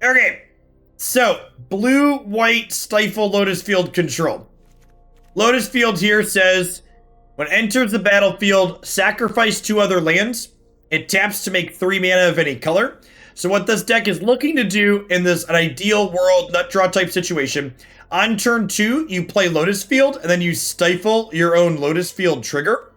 Okay, so blue-white Stifle Lotus Field control. Lotus Field here says, when it enters the battlefield, sacrifice 2 other lands. It taps to make 3 mana of any color. So what this deck is looking to do in this an ideal world nut draw type situation, on turn 2, you play Lotus Field, and then you stifle your own Lotus Field trigger.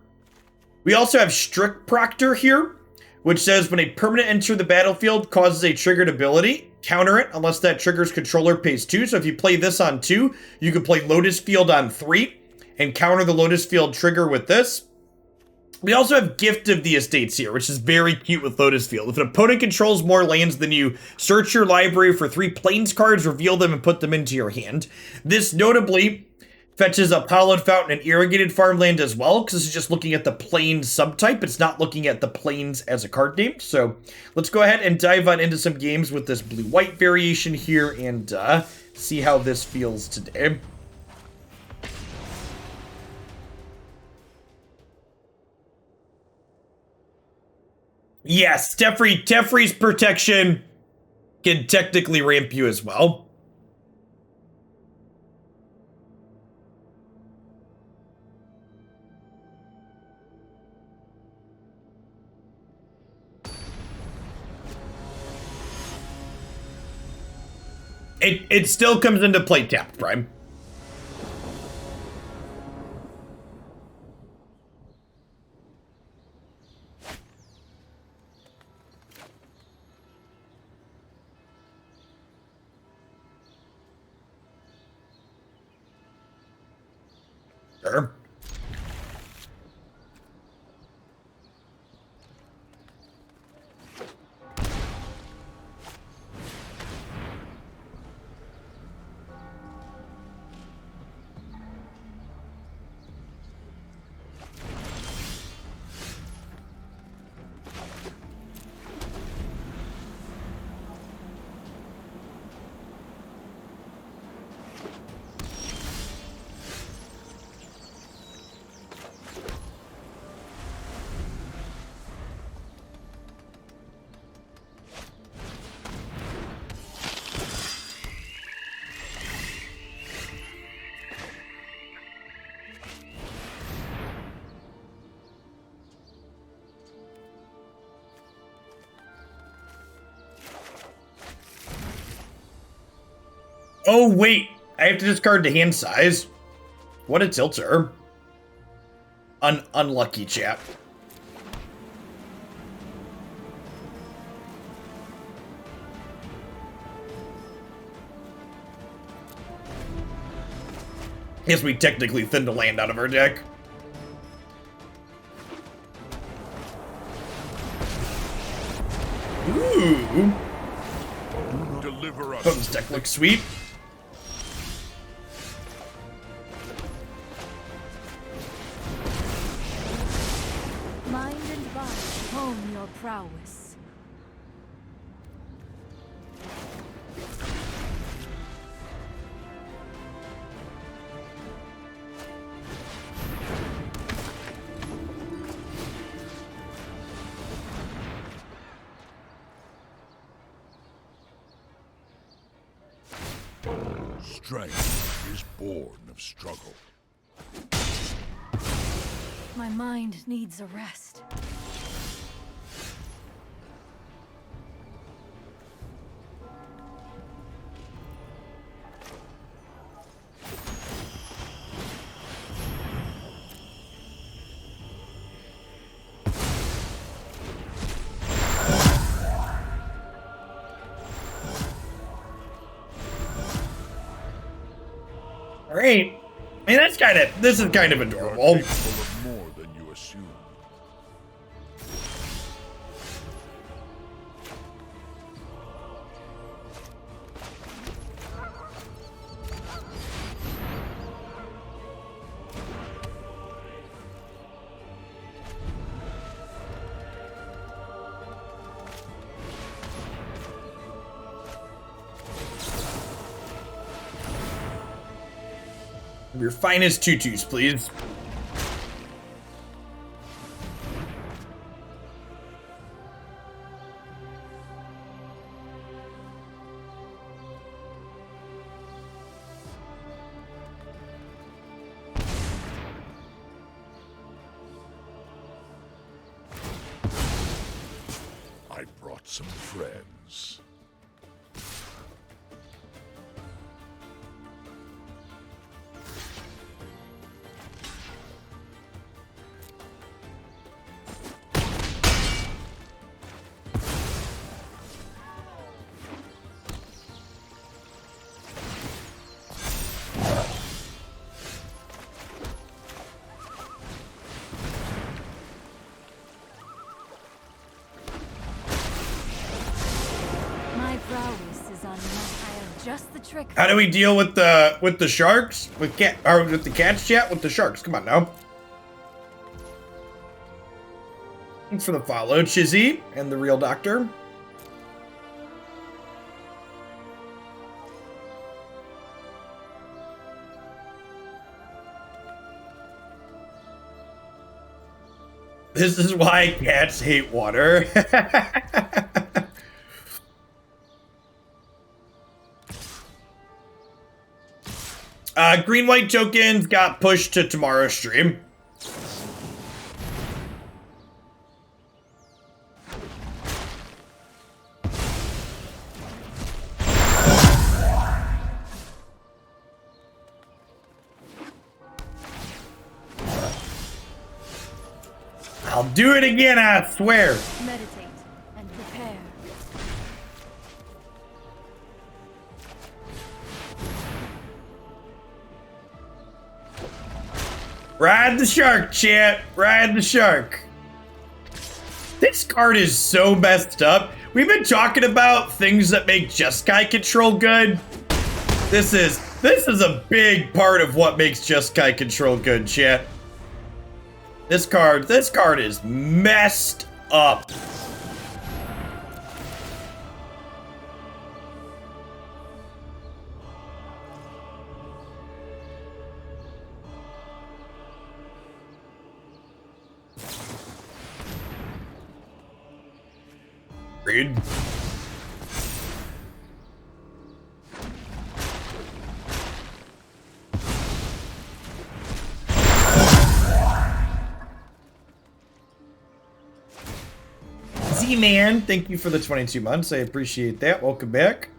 We also have Strict Proctor here, which says when a permanent enters the battlefield causes a triggered ability, counter it unless that trigger's controller pays 2. So if you play this on 2, you can play Lotus Field on 3 and counter the Lotus Field trigger with this. We also have Gift of the Estates here, which is very cute with Lotus Field. If an opponent controls more lands than you, search your library for 3 Plains cards, reveal them, and put them into your hand. This notably fetches up Hallowed Fountain and Irrigated Farmland as well, because this is just looking at the Plains subtype. It's not looking at the Plains as a card name. So let's go ahead and dive on into some games with this blue-white variation here and see how this feels today. Yes, Teferi's protection can technically ramp you as well. It still comes into play tapped, Prime. Sure. Oh, wait. I have to discard the hand size. What a tilter. Unlucky, chap. Guess we technically thinned a land out of our deck. Ooh. Oh, this deck looks sweet. Mind and body, hone your prowess. Strength is born of struggle. My mind needs a rest. Alright. I mean, this is kind of adorable. Capable of more than you assume. Your finest tutus, please. some friends. How do we deal with the sharks? With the cats, chat? With the sharks. Come on now. Thanks for the follow, Chizzy and the real doctor. This is why cats hate water. Green-white tokens got pushed to tomorrow's stream. I'll do it again, I swear. Meditate and prepare. Ride the shark, chat. Ride the shark. This card is so messed up. We've been talking about things that make Jeskai control good. This is a big part of what makes Jeskai control good, chat. This card is messed up. Agreed. Z-Man, thank you for the 22 months. I appreciate that. Welcome back.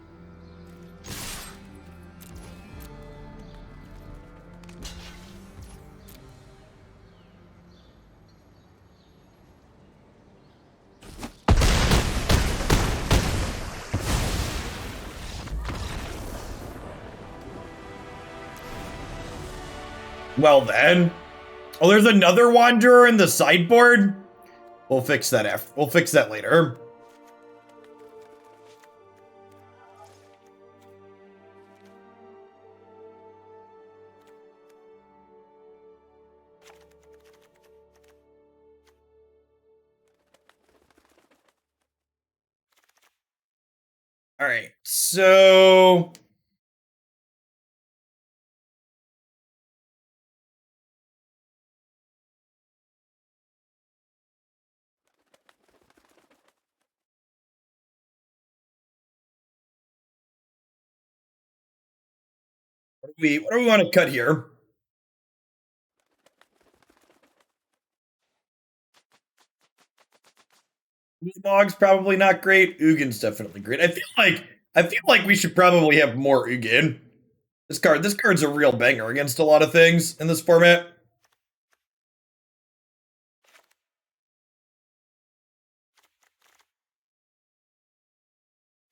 Well then. Oh, there's another Wanderer in the sideboard? We'll fix that after. We'll fix that later. All right, so what do we want to cut here? Ulamog's probably not great. Ugin's definitely great. I feel like we should probably have more Ugin. This card's a real banger against a lot of things in this format.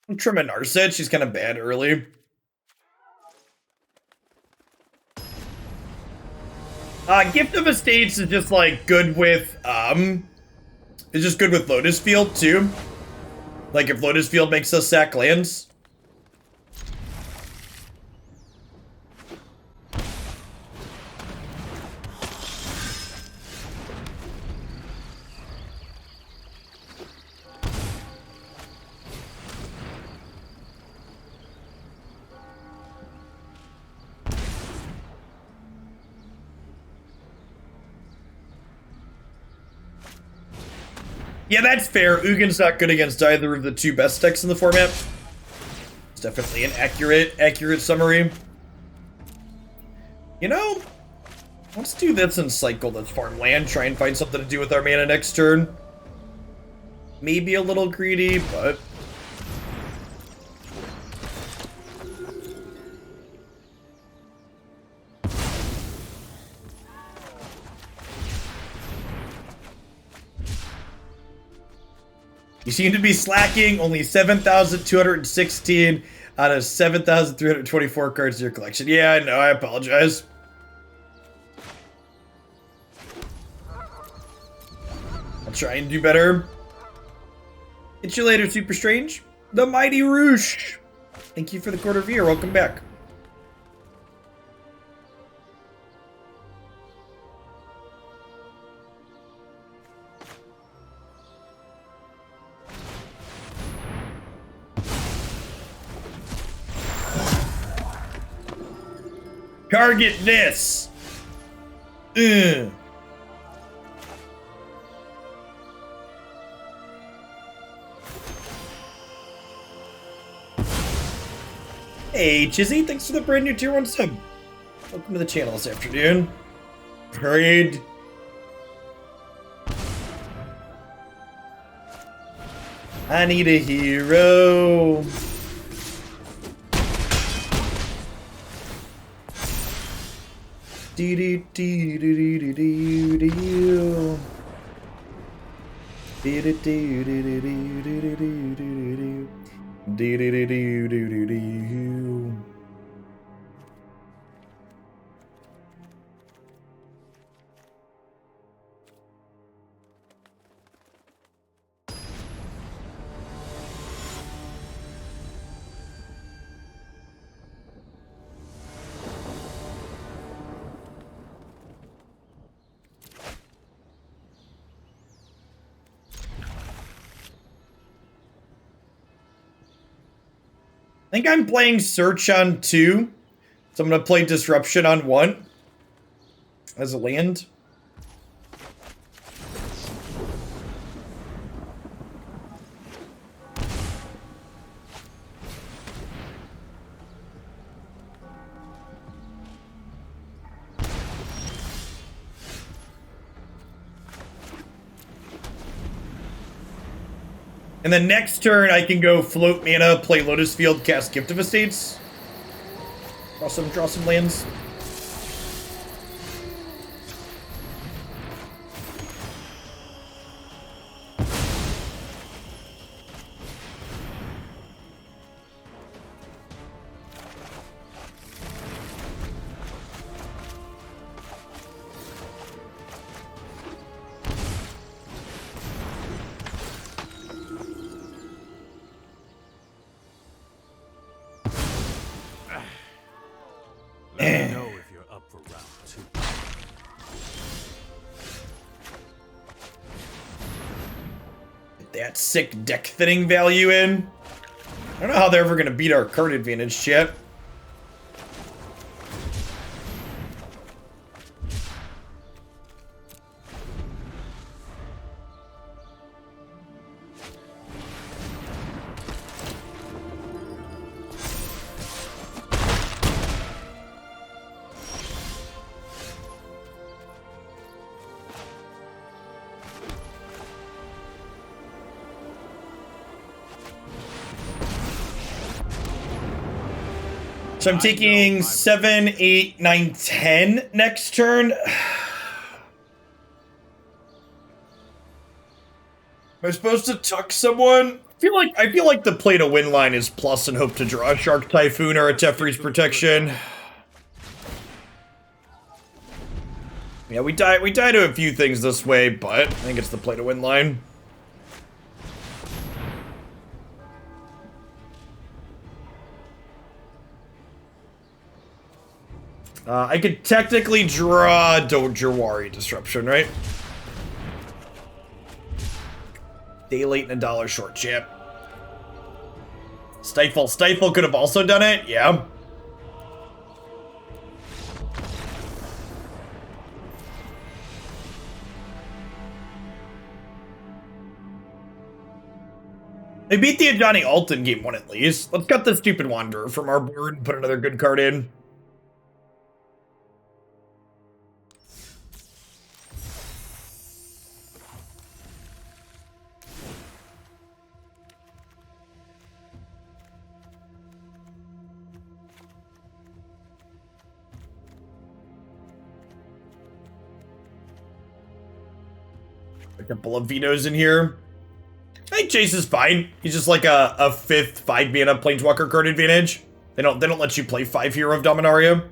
I'm trimming Narset. She's kind of bad early. Gift of Estates is just like good with it's just good with Lotus Field too. Like if Lotus Field makes us sack lands. Yeah, that's fair. Ugin's not good against either of the two best decks in the format. It's definitely an accurate summary. You know, let's do this and cycle this farmland. Try and find something to do with our mana next turn. Maybe a little greedy, but... You seem to be slacking. Only 7,216 out of 7,324 cards in your collection. Yeah, I know. I apologize. I'll try and do better. It's you later, Super Strange. The Mighty Roosh. Thank you for the quarter viewer. Welcome back. Target this. Ugh. Hey, Chizzy, thanks for the brand new tier 1 sub. Welcome to the channel this afternoon. Parade. I need a hero. Do do do do do do do do. Do do do do do do do do do. Do do do do do do do. I think I'm playing Search on 2, so I'm going to play Disruption on 1 as a land. And then next turn, I can go float mana, play Lotus Field, cast Gift of Estates. Draw some lands. Let me know if you're up for round 2. Get that sick deck thinning value in. I don't know how they're ever going to beat our card advantage yet. So I'm taking 7, 8, 9, 10 next turn. Am I supposed to tuck someone? I feel like the play to win line is plus and hope to draw a Shark Typhoon or a Teferi's Protection. Yeah, we die to a few things this way, but I think it's the play to win line. I could technically draw Jwari Disruption, right? Day late and $1 short, champ. Stifle could have also done it, yeah. They beat the Ajani Alt in game 1 at least. Let's cut the stupid Wanderer from our board and put another good card in. A couple of Vetos in here. I think Jace is fine. He's just like a 5th 5-mana Planeswalker card advantage. They don't let you play 5 Hero of Dominaria.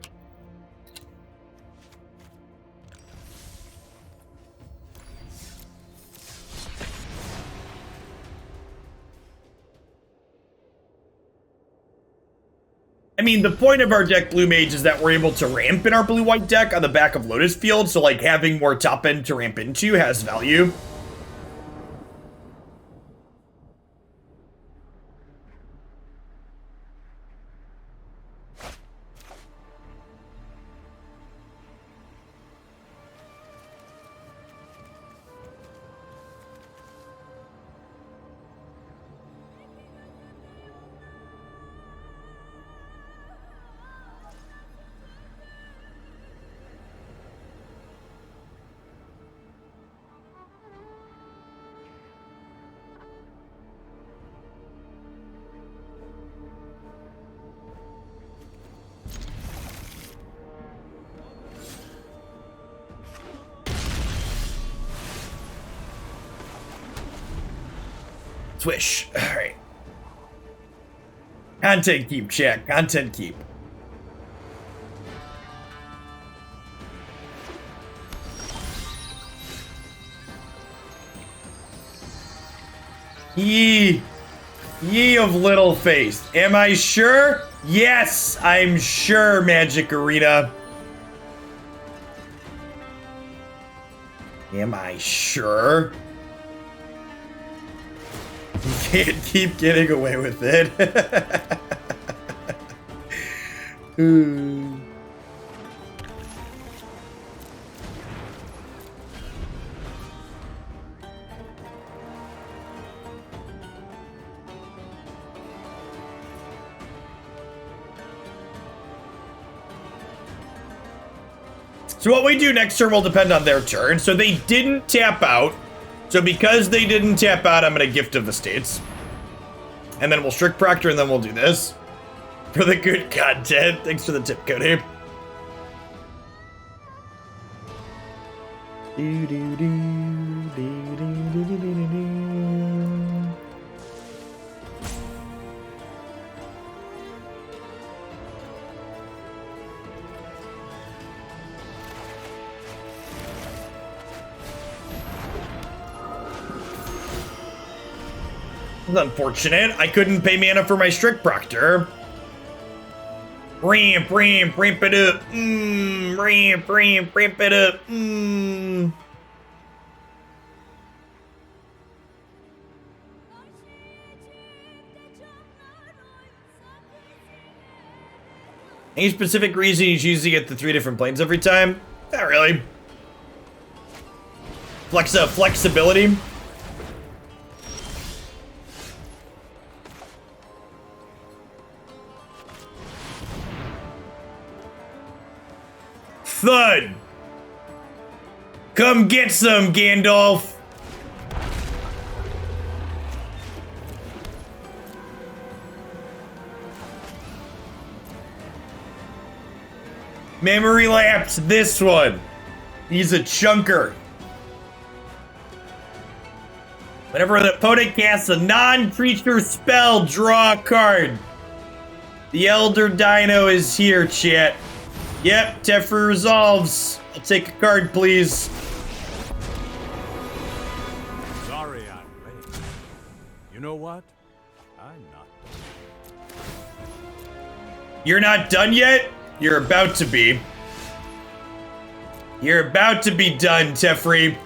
I mean, the point of our deck Blue Mage is that we're able to ramp in our blue-white deck on the back of Lotus Field, so like having more top end to ramp into has value. Swish. Alright. Content keep, chat. Content keep. Ye of little faith. Am I sure? Yes, I'm sure, Magic Arena. Am I sure? You can't keep getting away with it. So what we do next turn will depend on their turn. So they didn't tap out. So because they didn't tap out, I'm going to Gift of the States. And then we'll Strict Proctor, and then we'll do this. For the good content. Thanks for the tip, Cody. It's unfortunate. I couldn't pay mana for my Strict Proctor. Ramp it up. Ramp it up. Any specific reason you choose to get the 3 different planes every time? Not really. Flexibility. Thud! Come get some, Gandalf! Memory lapse, this one. He's a chunker. Whenever the opponent casts a non-creature spell, draw a card. The Elder Dino is here, chat. Yep, Teferi resolves. I'll take a card, please. Sorry I'm late. You know what? I'm not done. You're not done yet? You're about to be. You're about to be done, Teferi.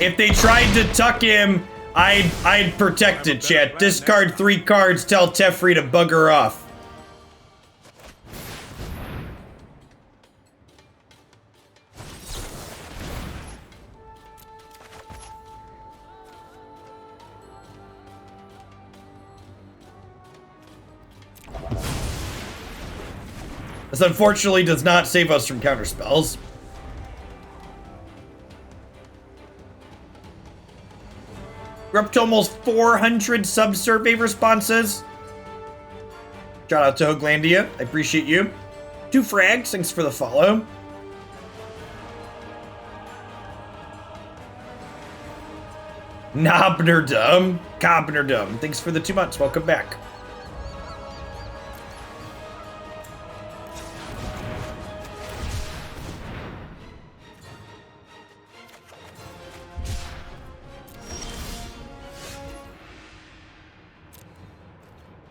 If they tried to tuck him, I'd protect it, chat. Discard 3 cards, tell Teferi to bugger off. This unfortunately does not save us from counter spells. We're up to almost 400 sub-survey responses. Shout out to Hoaglandia. I appreciate you. 2 frags. Thanks for the follow. Knobnerdum. Cobnerdum. Thanks for the 2 months. Welcome back.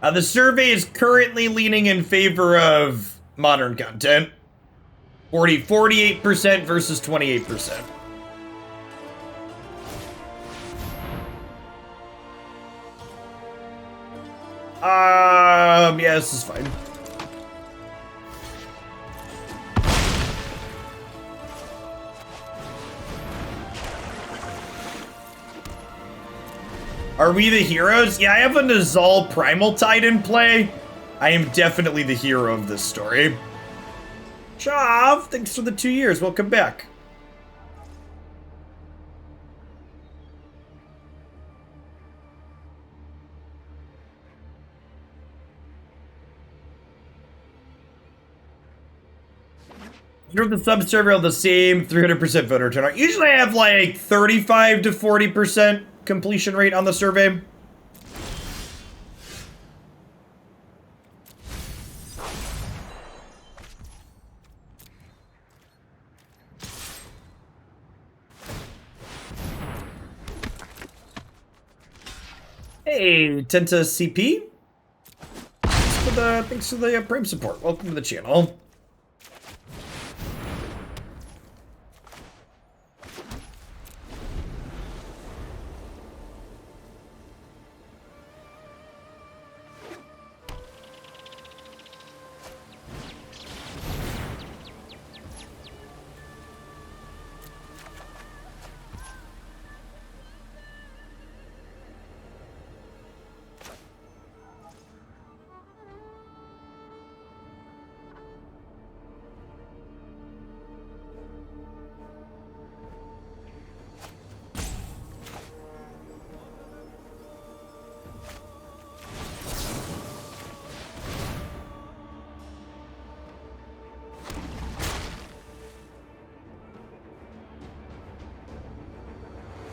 The survey is currently leaning in favor of modern content. 48% versus 28%. Yeah, this is fine. Are we the heroes? Yeah, I have a Nezahal Primal Tide in play. I am definitely the hero of this story. Chav, thanks for the 2 years. Welcome back. You're the sub-server of the same 300% voter turnout. Usually I have like 35 to 40% completion rate on the survey. Hey, Tenta CP. Thanks for the Prime support. Welcome to the channel.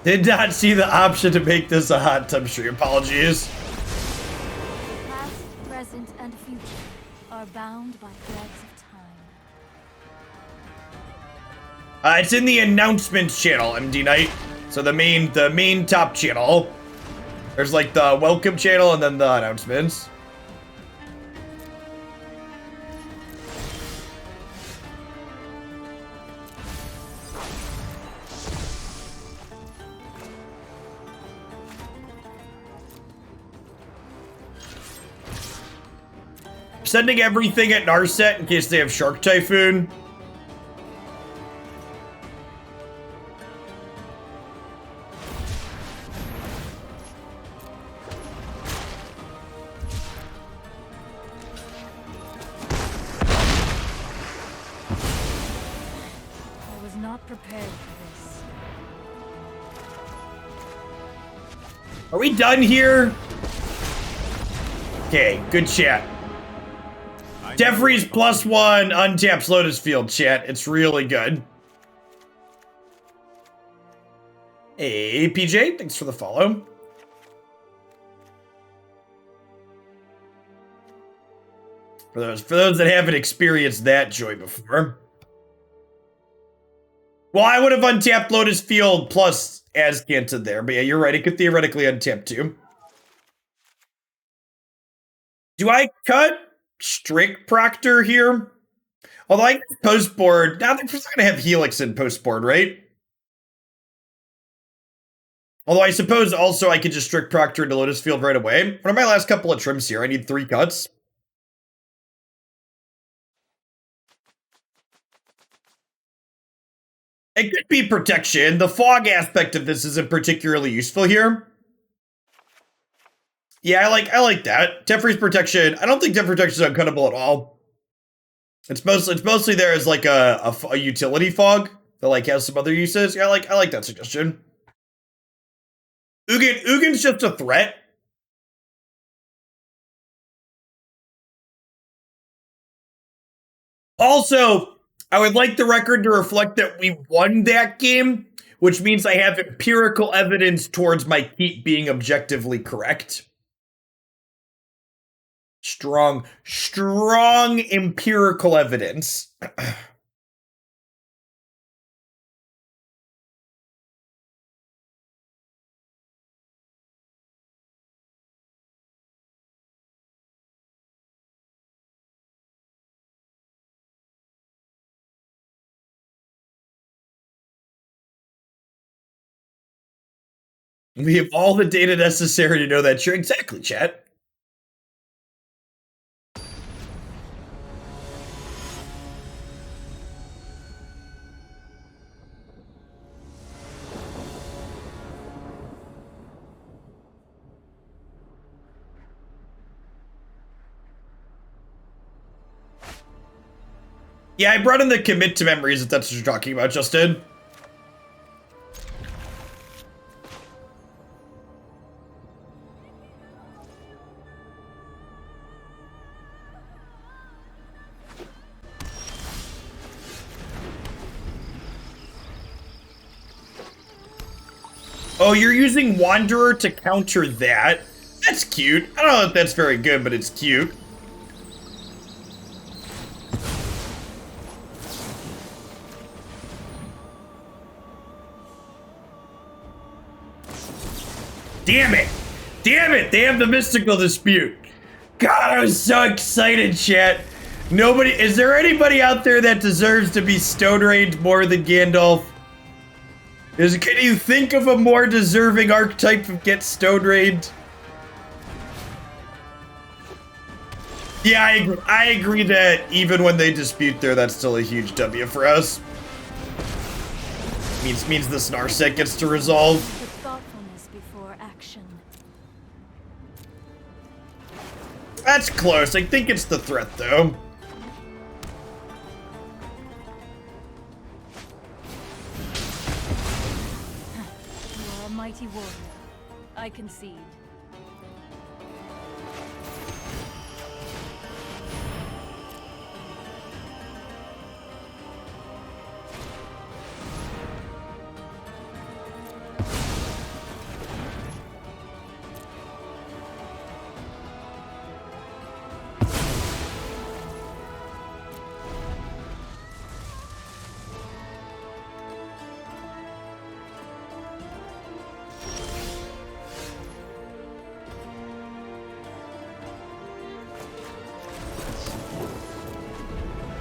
Did not see the option to make this a hot tub stream. Apologies. Past, present, and future are bound by threads of time. It's in the announcements channel, MD Knight. So the main top channel. There's like the welcome channel and then the announcements. Sending everything at Narset in case they have Shark Typhoon. I was not prepared for this. Are we done here? Okay, good chat. Teferi's +1 untaps Lotus Field, chat. It's really good. Hey, PJ, thanks for the follow. For those that haven't experienced that joy before. Well, I would have untapped Lotus Field plus Azcanta there, but yeah, you're right. It could theoretically untap too. Do I cut Strict Proctor here? Although I post board, now they're just gonna have Helix in post board, right? Although I suppose also I could just Strict Proctor into Lotus Field right away. What are my last couple of trims here? I need 3 cuts. It could be protection. The fog aspect of this isn't particularly useful here. Yeah, I like that. Teferi's protection. I don't think Teferi protection is uncuttable at all. It's mostly there as like a utility fog that like has some other uses. Yeah, I like that suggestion. Ugin's just a threat. Also, I would like the record to reflect that we won that game which means I have empirical evidence towards my keep being objectively correct. Strong empirical evidence. We have all the data necessary to know that you're exactly, chat. Yeah, I brought in the commit to memories, if that's what you're talking about, Justin. Oh, you're using Wanderer to counter that? That's cute. I don't know if that's very good, but it's cute. Damn it! Damn it! They have the mystical dispute. God, I was so excited, chat. Nobody, is there anybody out there that deserves to be stone raid more than Gandalf? Can you think of a more deserving archetype of get stone raid? Yeah, I agree that even when they dispute there, that's still a huge W for us. Means this Narset gets to resolve. With thoughtfulness before action. That's close. I think it's the threat, though. You are a mighty warrior. I concede.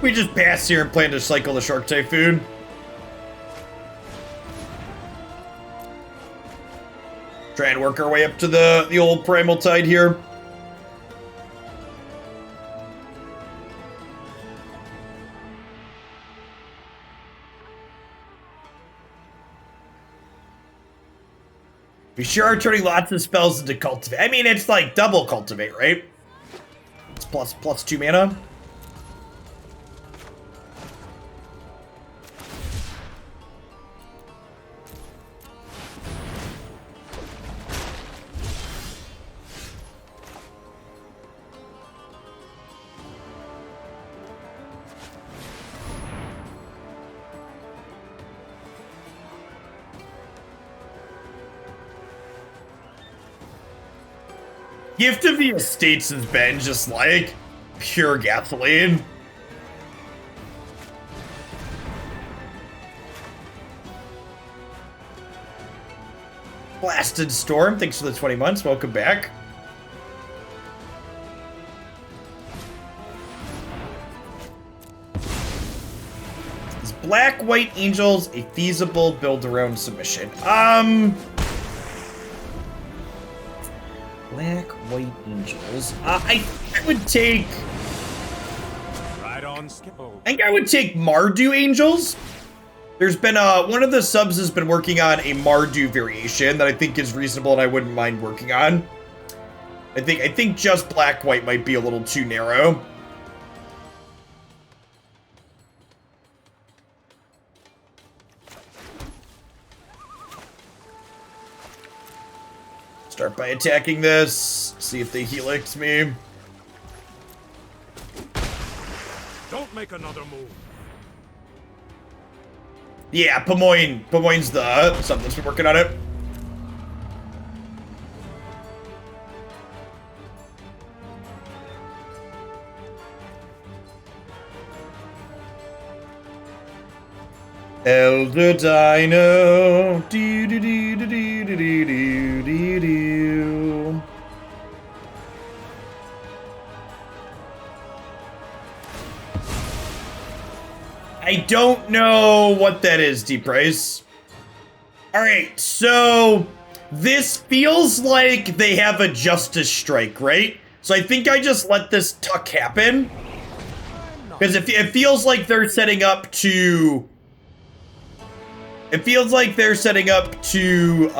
We just pass here and plan to cycle the Shark Typhoon. Try and work our way up to the old Primal Tide here. We sure are turning lots of spells into Cultivate. I mean, it's like double Cultivate, right? It's plus 2 mana. Gift of the Estates has been just like pure gasoline. Blasted Storm, thanks for the 20 months. Welcome back. Is Black White Angels a feasible build-around submission? Black White Angels. I would take. Right on, Skippo. I think I would take Mardu Angels. There's been one of the subs has been working on a Mardu variation that I think is reasonable and I wouldn't mind working on. I think just Black White might be a little too narrow. Start by attacking this. See if they helix me. Don't make another move. Yeah, Pomoin's the something that's been working on it. Elder Dino. Do do do do do do do do do. I don't know what that is, Deep Price. Alright, so this feels like they have a Justice Strike, right? So I think I just let this tuck happen. Because it feels like they're setting up to... It feels like they're setting up to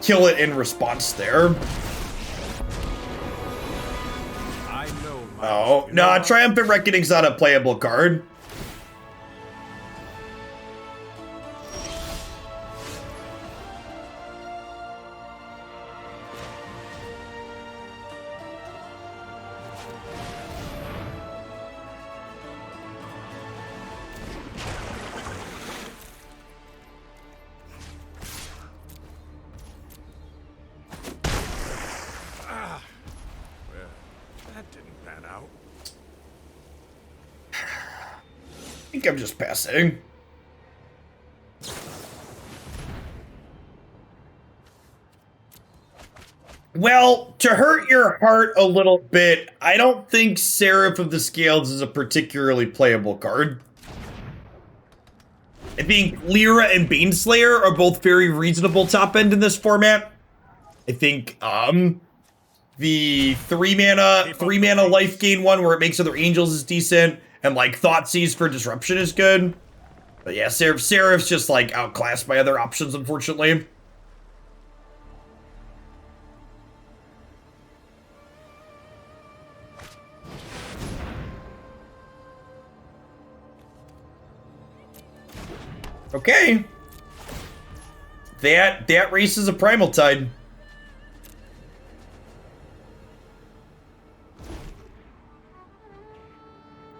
kill it in response there. I know. Oh, no, Triumphant Reckoning's not a playable card. I think I'm just passing. Well, to hurt your heart a little bit, I don't think Seraph of the Scales is a particularly playable card. I think Lyra and Baneslayer are both very reasonable top end in this format. I think the three mana life gain one where it makes other angels is decent, and like Thoughtseize for disruption is good. But yeah, Seraph's just like outclassed by other options, unfortunately. Okay. That race is a Primal Tide.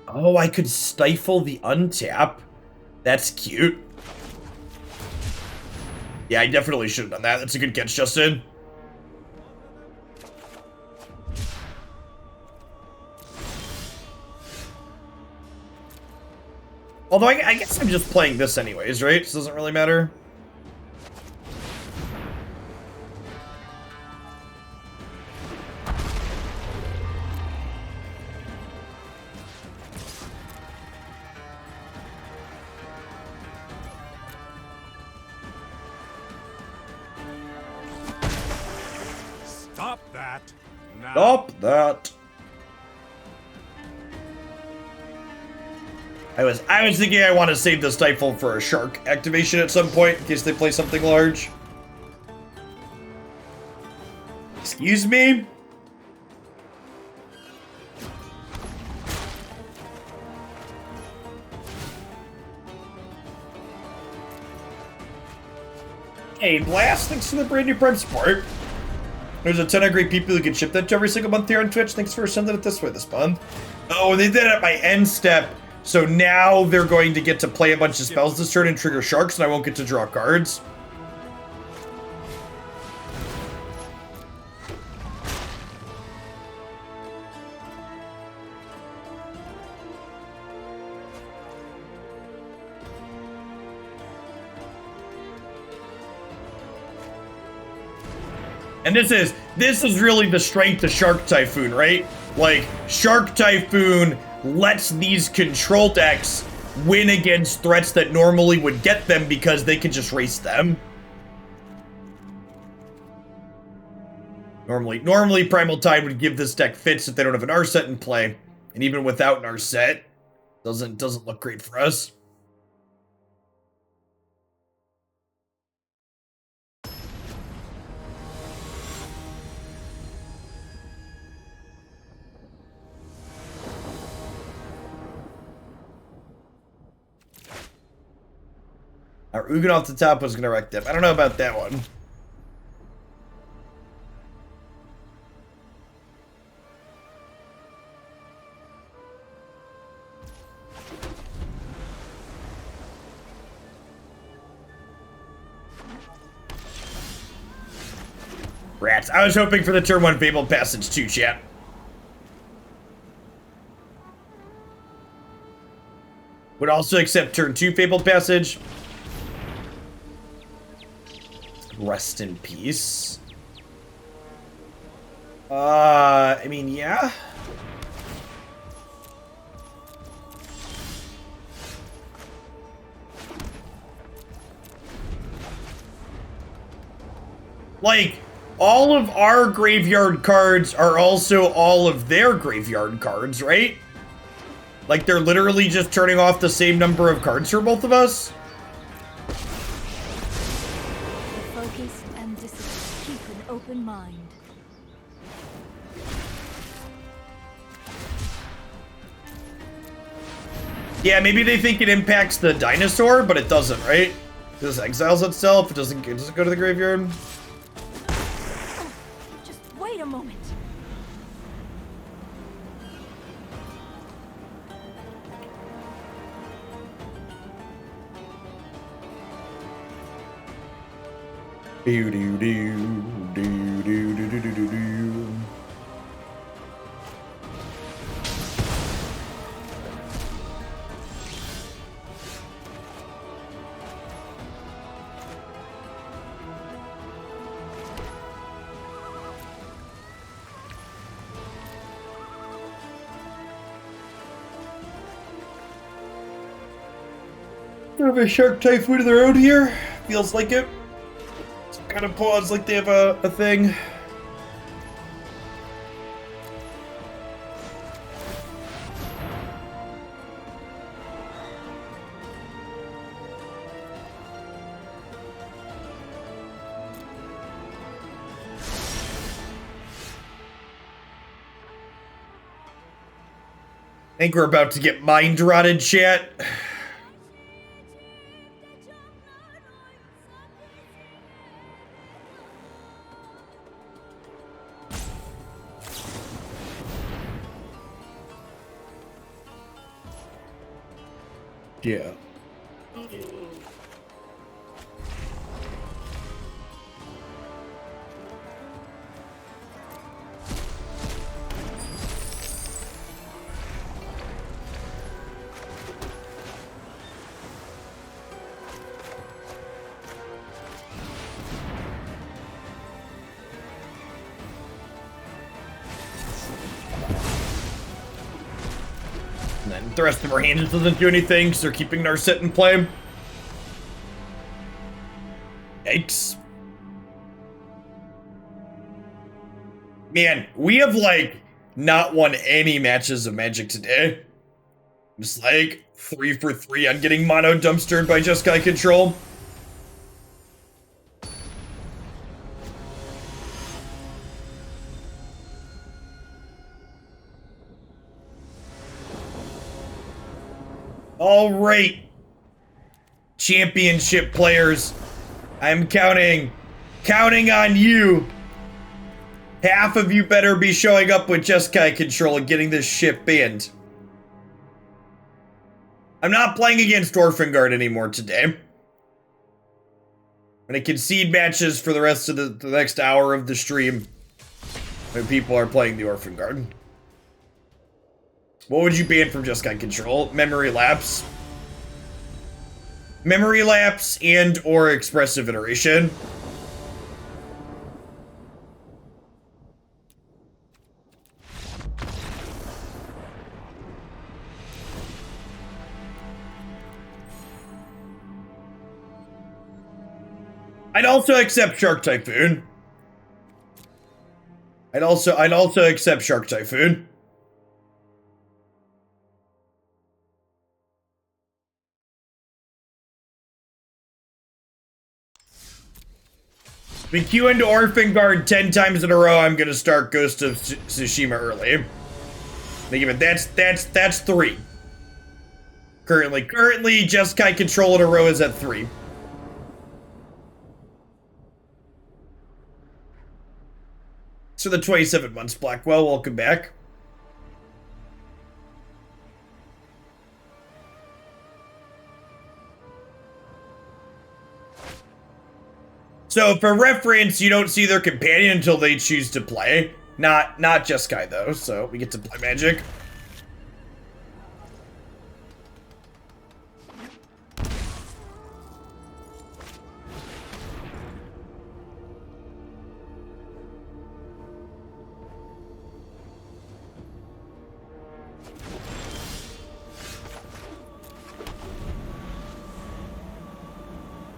Oh, I could stifle the untap. That's cute. Yeah, I definitely should have done that. That's a good catch, Justin. Although I guess I'm just playing this anyways, right? So it doesn't really matter. Stop that. Now. Stop that. I was thinking I want to save the Stifle for a Shark activation at some point in case they play something large. Excuse me? Hey, Blast, thanks for the brand new Prime support. There's a ton of great people who can ship that to every single month here on Twitch. Thanks for sending it this way this month. Oh, and they did it at my end step. So now they're going to get to play a bunch of spells this turn and trigger sharks, and I won't get to draw cards. And this is really the strength of Shark Typhoon, right? Like, Shark Typhoon lets these control decks win against threats that normally would get them because they can just race them. Normally Primal Tide would give this deck fits if they don't have an Narset in play. And even without Narset, doesn't look great for us. Our Ugin off the top was going to wreck them. I don't know about that one. Rats. I was hoping for the turn 1 Fabled Passage too, chat. Would also accept turn 2 Fabled Passage. Rest in peace. I mean, yeah. Like, all of our graveyard cards are also all of their graveyard cards, right? Like, they're literally just turning off the same number of cards for both of us? Focus and discipline. Keep an open mind. Yeah, maybe they think it impacts the dinosaur, but it doesn't, right? It just exiles itself. It doesn't go to the graveyard. Just wait a moment. Do do do do do do do do do. Have a Shark Typhoon of their own here. Feels like it. Some kind of pause, like they have a thing. I think we're about to get mind rotted, chat. Yeah. And then the rest of our hand doesn't do anything, so they're keeping Narset in play. Yikes. Man, we have, like, not won any matches of Magic today. Just, like, 3 for 3 on getting mono dumpstered by Jeskai Control. All right, championship players, I'm counting on you. Half of you better be showing up with Jeskai Control and getting this shit banned. I'm not playing against Orphan Guard anymore today. I'm gonna concede matches for the rest of the next hour of the stream when people are playing the Orphan Guard. What would you ban from Jeskai Control? Memory Lapse. Memory Lapse and or Expressive Iteration. I'd also accept Shark Typhoon. I'd also accept Shark Typhoon. We queue into Orphan Guard 10 times in a row. I'm gonna start Ghost of Tsushima early. Think of it. That's 3. Currently, Jeskai Control in a row is at 3. So the 27 months, Blackwell. Welcome back. So for reference, you don't see their companion until they choose to play. Not Jeskai though, so we get to play Magic.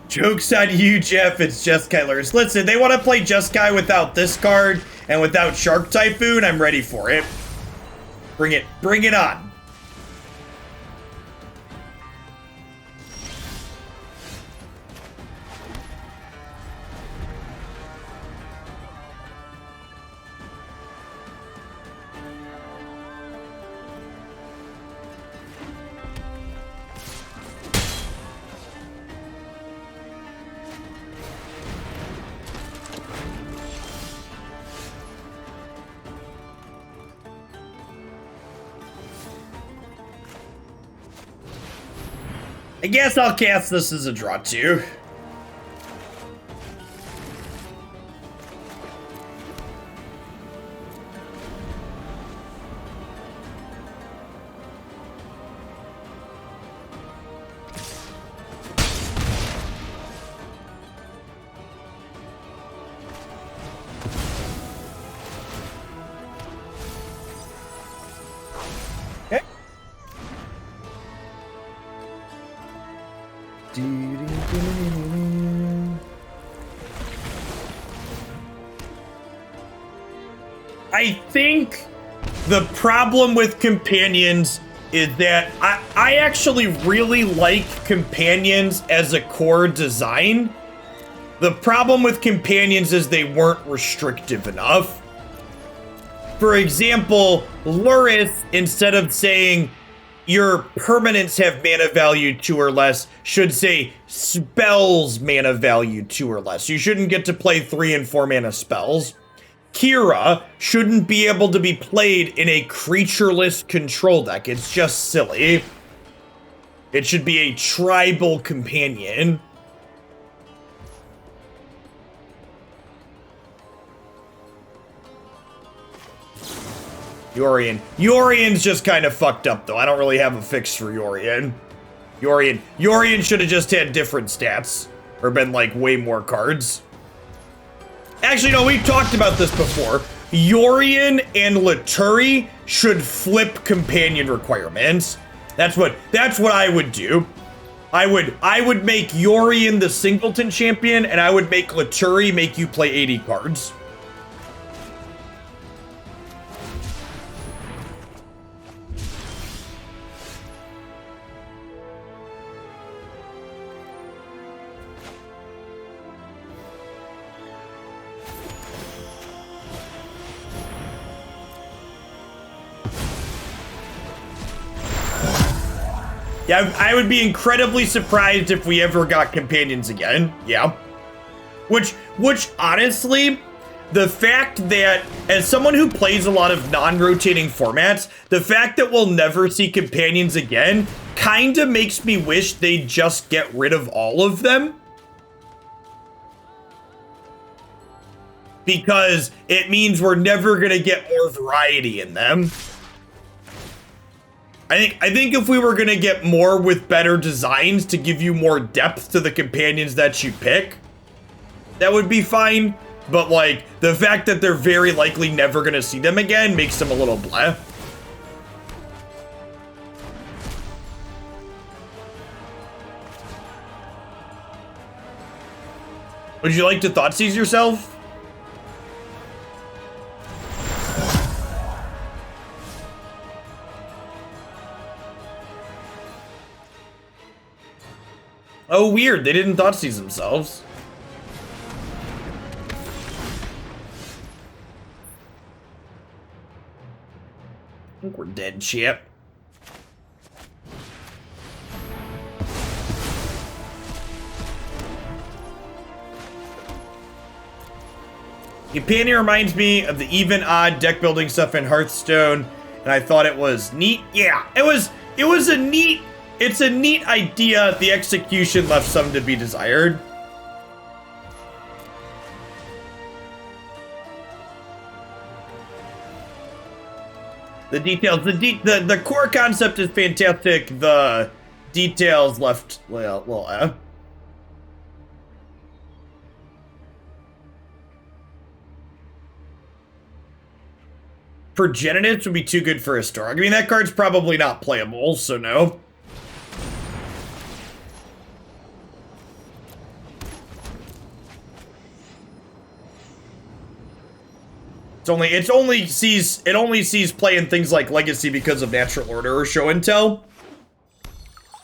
Joke's on you, Jeff. It's Jeskai. Listen, they want to play Jeskai without this card and without Shark Typhoon. I'm ready for it. Bring it on. I guess I'll cast this as a draw too. I think the problem with companions is that I actually really like companions as a core design. The problem with companions is they weren't restrictive enough. For example, Luris, instead of saying your permanents have mana value 2 or less, should say spells mana value 2 or less. You shouldn't get to play 3 and 4 mana spells. Kira shouldn't be able to be played in a creatureless control deck. It's just silly. It should be a tribal companion. Yorion. Yorion's just kind of fucked up, though. I don't really have a fix for Yorion. Yorion should have just had different stats. Or been, like, way more cards. Actually, no, we've talked about this before. Yorion and Laturi should flip companion requirements. That's what I would do. I would make Yorion the singleton champion, and I would make Laturi make you play 80 cards. Yeah, I would be incredibly surprised if we ever got companions again. Yeah. Which honestly, the fact that, as someone who plays a lot of non-rotating formats, the fact that we'll never see companions again kinda makes me wish they'd just get rid of all of them. Because it means we're never gonna get more variety in them. I think if we were gonna get more with better designs to give you more depth to the companions that you pick, that would be fine. But like, the fact that they're very likely never gonna see them again makes them a little bleh. Would you like to Thoughtseize yourself? Oh, weird. They didn't Thoughtseize themselves. I think we're dead, chip. Companion reminds me of the even odd deck building stuff in Hearthstone, and I thought it was neat. Yeah, it was a neat. It's a neat idea. The execution left some to be desired. The details, the core concept is fantastic. The details left, well, Progenitus would be too good for Historic. I mean, that card's probably not playable, so no. It only sees play in things like Legacy because of Natural Order or Show and Tell.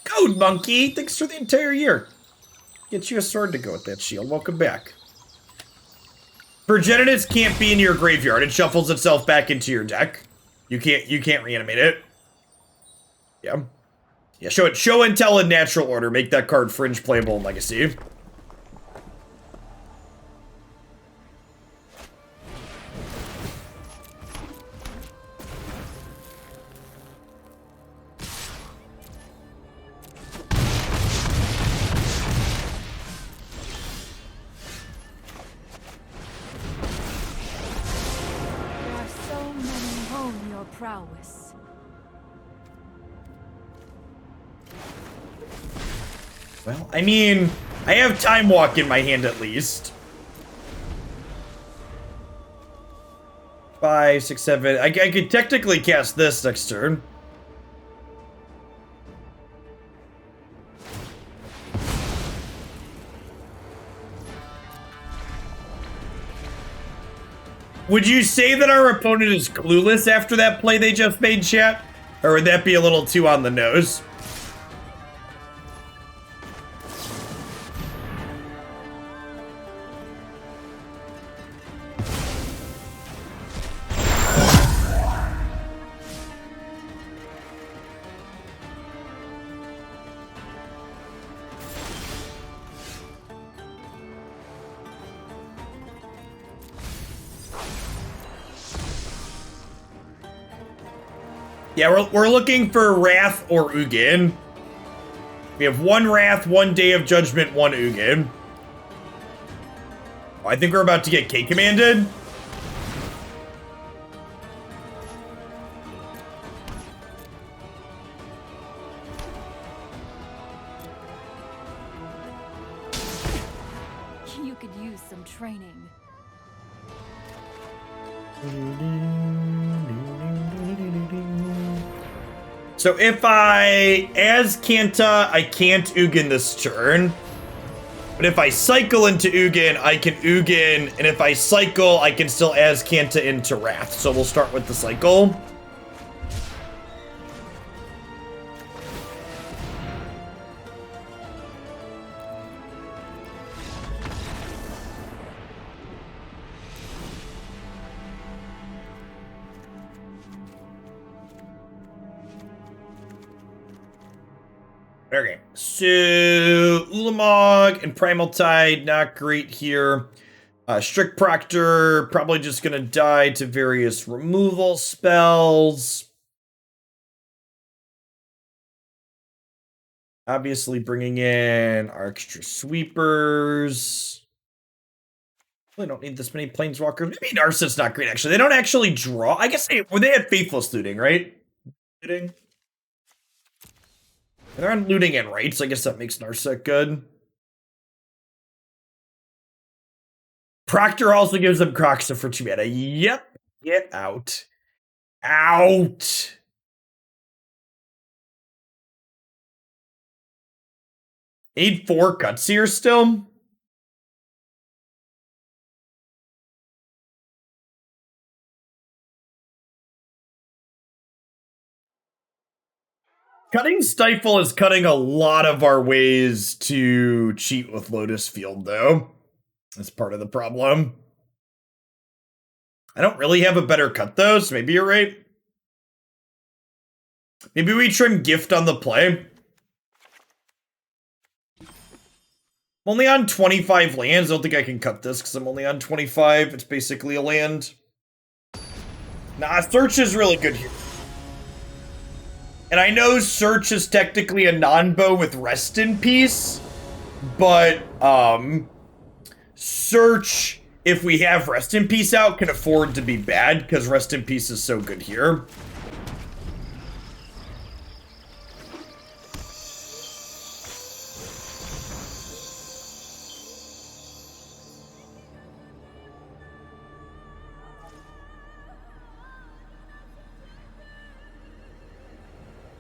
Code Monkey, thanks for the entire year. Get you a sword to go with that shield. Welcome back. Progenitus can't be in your graveyard. It shuffles itself back into your deck. You can't reanimate it. Yeah. Yeah, show and tell in Natural Order. Make that card fringe playable in Legacy. Prowess. Well, I mean, I have Time Walk in my hand at least. 5, 6, 7. I could technically cast this next turn. Would you say that our opponent is clueless after that play they just made, chat? Or would that be a little too on the nose? Yeah, we're looking for Wrath or Ugin. We have 1 Wrath, 1 Day of Judgment, 1 Ugin. Oh, I think we're about to get K-commanded. You could use some training. So if I Azcanta, I can't Ugin this turn. But if I cycle into Ugin, I can Ugin. And if I cycle, I can still Azcanta into Wrath. So we'll start with the cycle. Okay, so Ulamog and Primal Tide, not great here. Strict Proctor, probably just gonna die to various removal spells. Obviously bringing in our extra sweepers. Really don't need this many planeswalkers. Maybe Narset's not great, actually. They don't actually draw. I guess they had Faithless Looting, right? Looting? They're on looting and rights. I guess that makes Narset good. Proctor also gives them Croxa for 2 mana. Yep. Get out. Out. Need 4 cuts here still. Cutting Stifle is cutting a lot of our ways to cheat with Lotus Field, though. That's part of the problem. I don't really have a better cut, though, so maybe you're right. Maybe we trim Gift on the play. I'm only on 25 lands. I don't think I can cut this because I'm only on 25. It's basically a land. Nah, Search is really good here. And I know Search is technically a non-bow with Rest in Peace, but Search, if we have Rest in Peace out, can afford to be bad because Rest in Peace is so good here.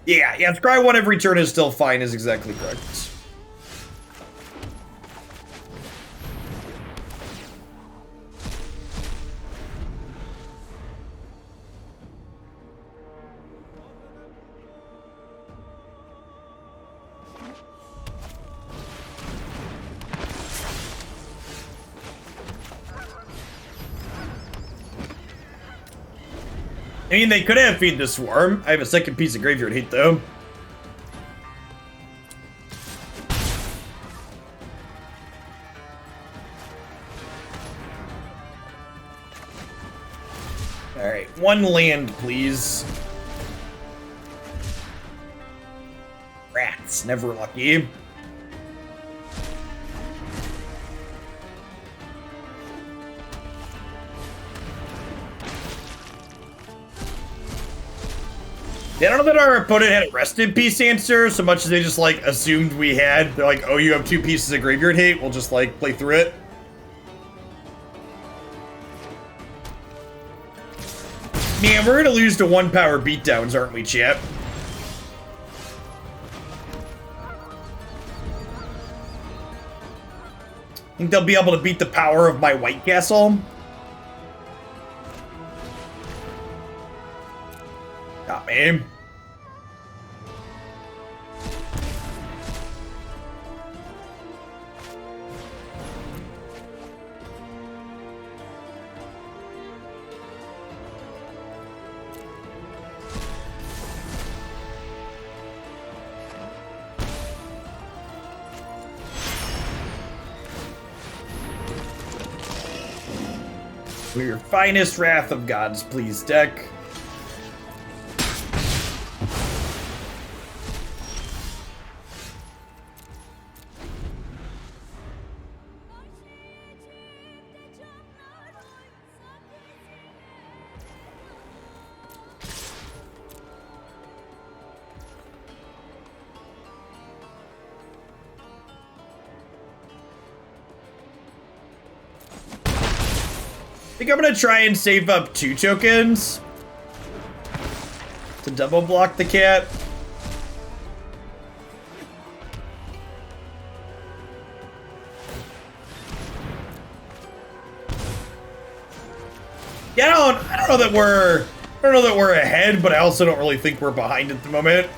Yeah, scry 1 every turn is still fine, is exactly correct. I mean, they could have Feed the Swarm. I have a second piece of Graveyard Hate, though. Alright, 1 land, please. Rats, never lucky. Yeah, I don't know that our opponent had a rest in peace answer so much as they just like assumed we had. They're like, oh, you have 2 pieces of Graveyard Hate, we'll just like play through it. Man, we're gonna lose to 1 power beatdowns, aren't we, chat? Think they'll be able to beat the power of my White Castle? Not me. For your finest Wrath of Gods, please, deck. I think I'm gonna try and save up 2 tokens to double block the cat. Yeah, I don't know that we're ahead, but I also don't really think we're behind at the moment.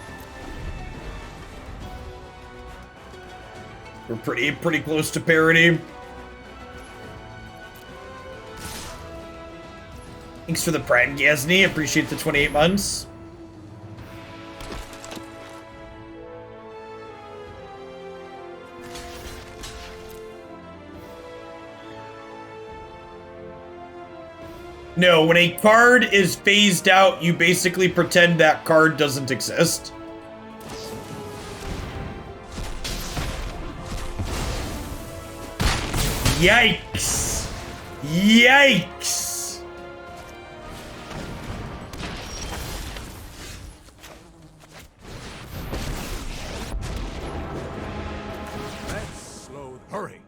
We're pretty close to parity. Thanks for the Prime, Gazni. Appreciate the 28 months. No, when a card is phased out, you basically pretend that card doesn't exist. Yikes! Yikes! Hurry!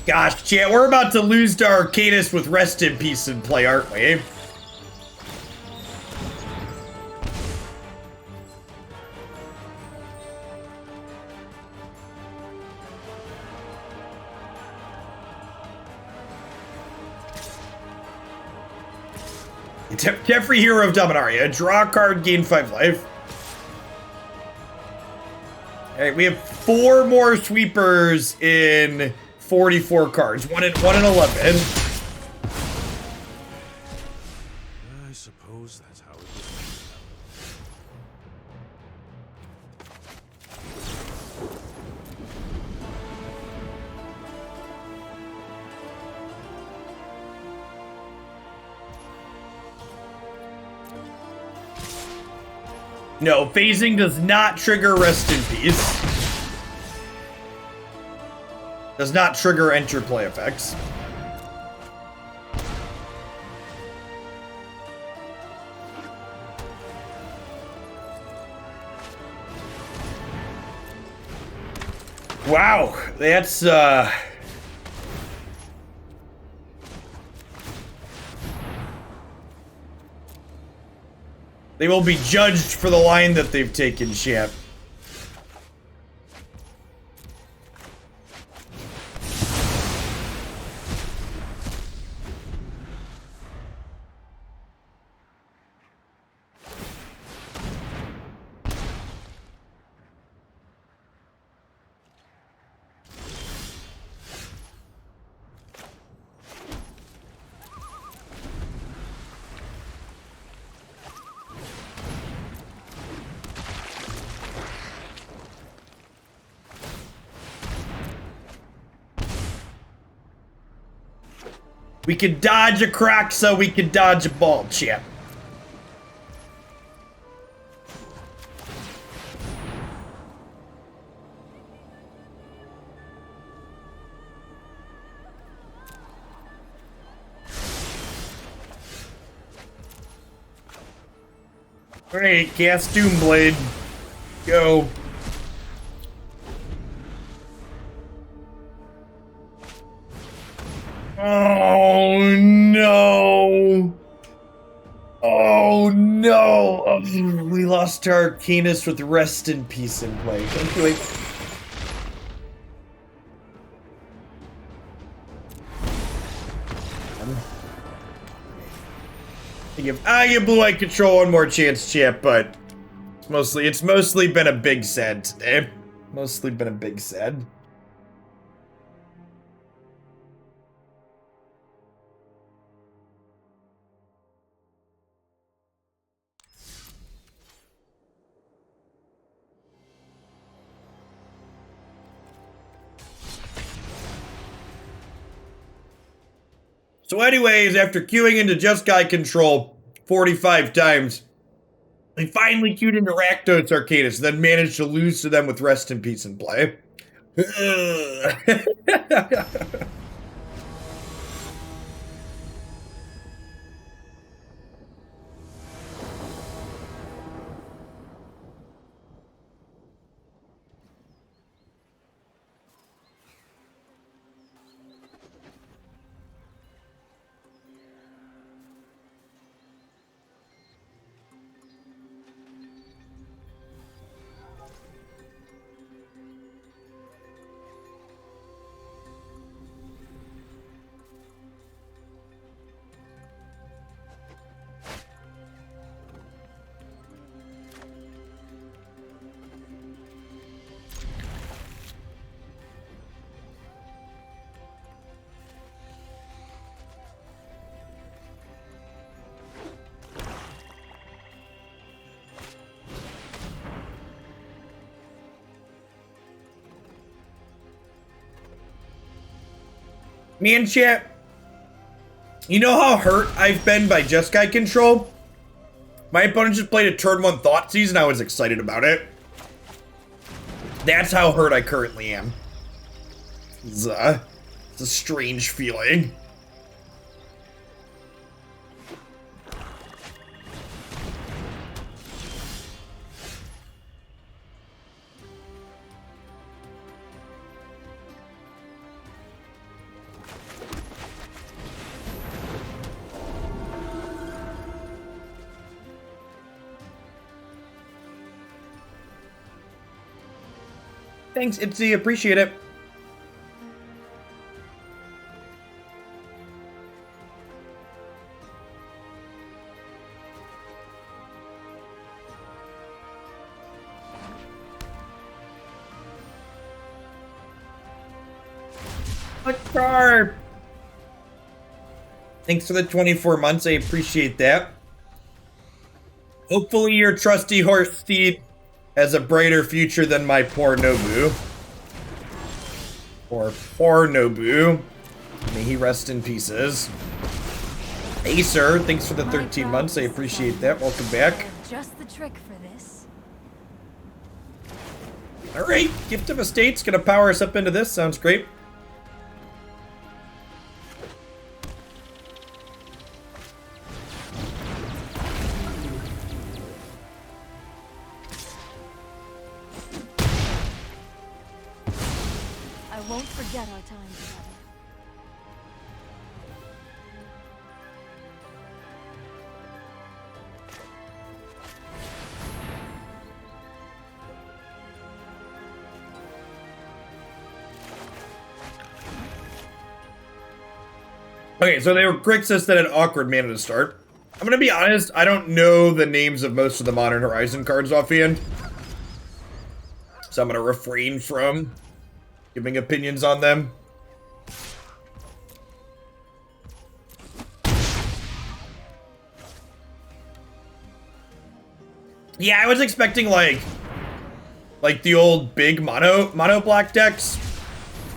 Gosh, chat, we're about to lose to Arcanist with Rest in Peace in play, aren't we? Teferi, Hero of Dominaria. Draw a card, gain 5 life. Alright, we have 4 more sweepers in 44 cards. 1 in 11. I suppose that's how it is. No, phasing does not trigger Rest in Peace. Does not trigger enter play effects. Wow, that's they will be judged for the line that they've taken, champ. We can dodge a croc so we can dodge a ball, champ. Alright, cast Doomblade. Go. Oh no! Oh no! Oh, we lost our Arcanist with rest in peace in play. Anyway. I give Blue Eye Control one more chance, champ, but it's mostly been a big sad today. Mostly been a big sad. So anyways, after queuing into Just Guy Control 45 times, we finally queued into Rakdos Arcanist, then managed to lose to them with Rest in Peace in play. Man, chat, you know how hurt I've been by Just Guy Control? My opponent just played a turn 1 Thoughtseize and I was excited about it. That's how hurt I currently am. It's a strange feeling. Thanks, Itzy. Appreciate it. Car. Thanks for the 24 months. I appreciate that. Hopefully your trusty horse steed has a brighter future than my poor Nobu. Poor Nobu. May he rest in pieces. Hey, sir. Thanks for the 13 months. I appreciate that. Welcome back. Just the trick for this. All right. Gift of Estate's gonna power us up into this. Sounds great. I won't forget our time together. Okay, so they were Grixis that had awkward mana to start. I'm gonna be honest, I don't know the names of most of the Modern Horizon cards offhand. So I'm gonna refrain from giving opinions on them. Yeah, I was expecting like the old big mono black decks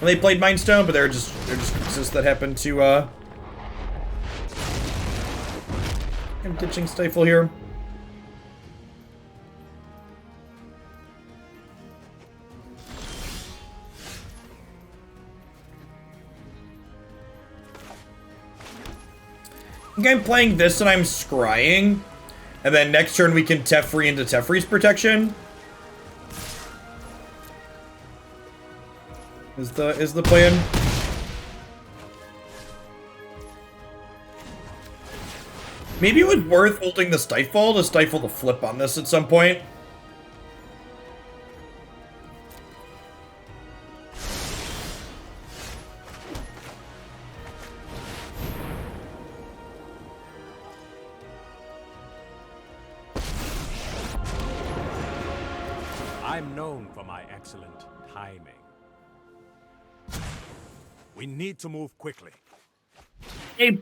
when they played Mindstone, but they're just Grixis that happened to I'm ditching Stifle here. I think I'm playing this and I'm scrying. And then next turn we can Teferi into Teferi's protection. Is the plan. Maybe it was worth holding the Stifle to stifle the flip on this at some point. I'm known for my excellent timing. We need to move quickly. Hey,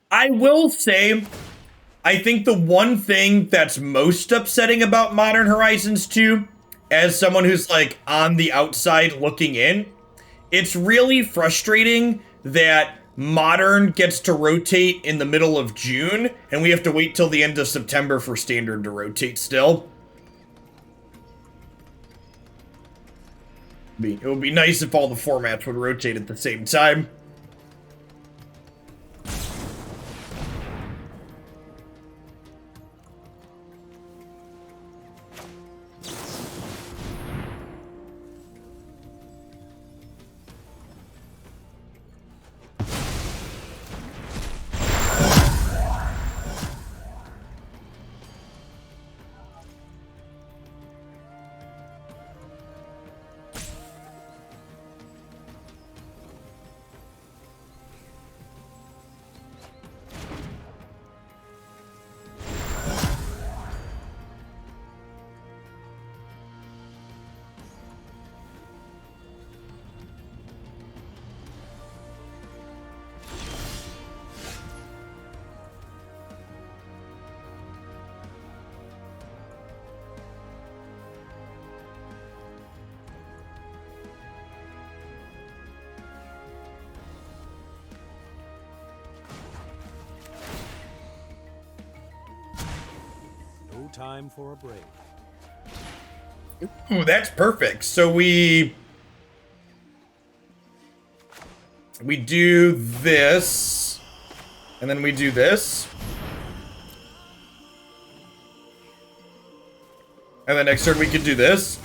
I will say, I think the one thing that's most upsetting about Modern Horizons 2, as someone who's like on the outside looking in, it's really frustrating that Modern gets to rotate in the middle of June, and we have to wait till the end of September for Standard to rotate still. It would be nice if all the formats would rotate at the same time. Time for a break. Ooh, that's perfect. So we do this, and then we do this. And then next turn we could do this.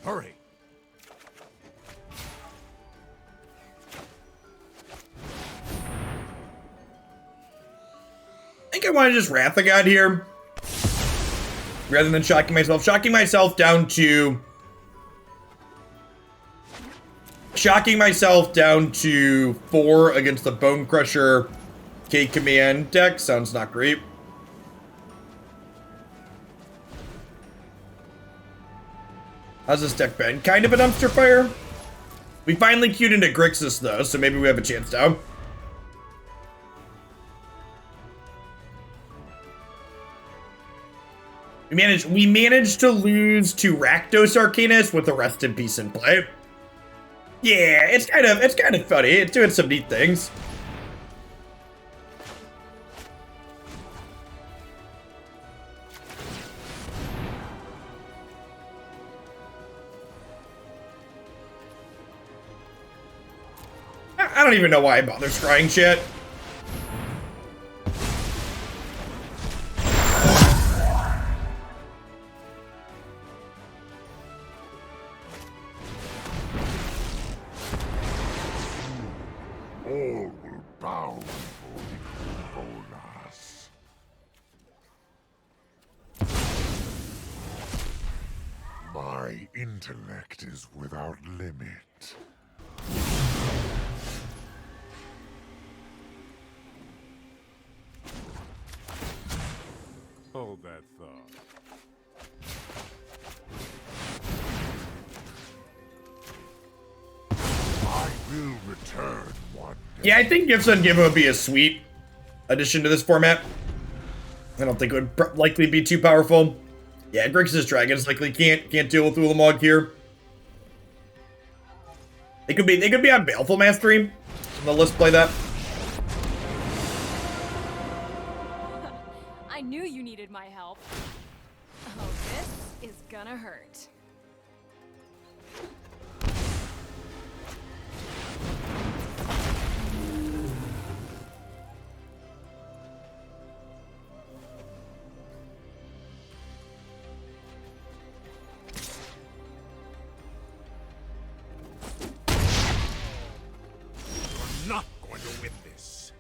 Hurry! I think I want to just Wrath of God here, rather than shocking myself. Shocking myself down to 4 against the Bone Crusher K Command deck sounds not great. How's this deck been? Kind of a dumpster fire. We finally queued into Grixis though, so maybe we have a chance now. We managed to lose to Rakdos Arcanist with the Rest in Peace in play. Yeah, it's kind of funny. It's doing some neat things. I don't even know why I bother scrying shit. All will bow before Bolas. My intellect is without limit. Hold that thought. I will return one day. Yeah, I think Gifts on Give would be a sweet addition to this format. I don't think it would likely be too powerful. Yeah, Grixis Dragons likely can't deal with Ulamog here. They could be on Baleful Mastery. So let's play that. I knew you needed my help. Oh, this is gonna hurt. You're not going to win this.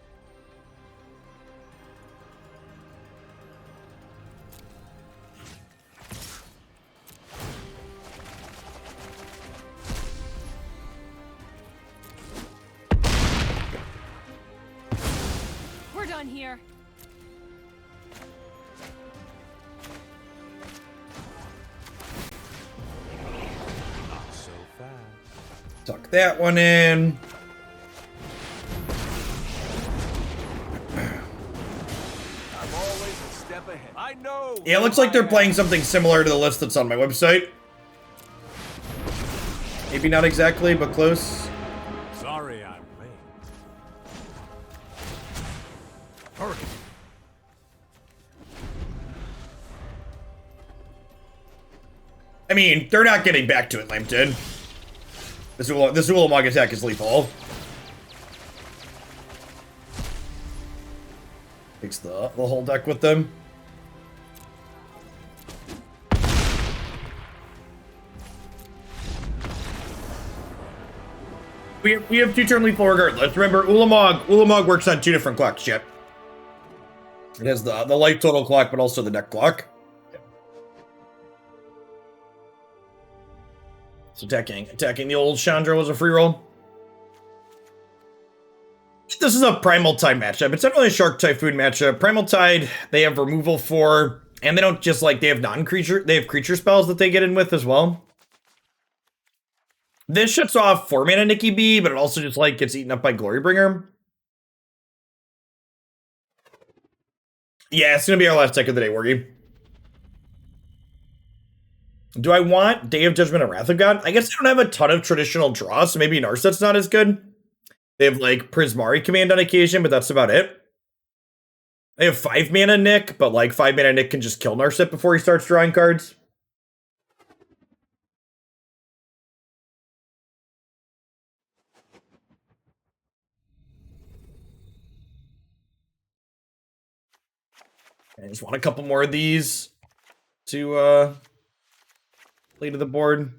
We're done here. Not so fast. Tuck that one in. I'm always a step ahead. I know. Yeah, it looks like they're playing something similar to the list that's on my website. Maybe not exactly, but close. Sorry I'm late. Hurry. I mean, they're not getting back to it, Lambton. This Ulamog attack is lethal. Takes the whole deck with them. We have 2-turn lethal regardless. Remember, Ulamog works on 2 different clocks, chat. It has the life total clock, but also the deck clock. So attacking the old Chandra was a free roll. This is a Primal Tide matchup. It's not really a Shark Typhoon matchup. Primal Tide, they have removal for, and they don't just like, they have non-creature, they have creature spells that they get in with as well. This shuts off 4-mana Nikki B, but it also just like gets eaten up by Glorybringer. Yeah, it's gonna be our last deck of the day, Wargy. Do I want Day of Judgment and Wrath of God? I guess I don't have a ton of traditional draws, so maybe Narset's not as good. They have like Prismari Command on occasion, but that's about it. They have 5-mana Nick, but like 5-mana Nick can just kill Narset before he starts drawing cards. I just want a couple more of these to play to the board.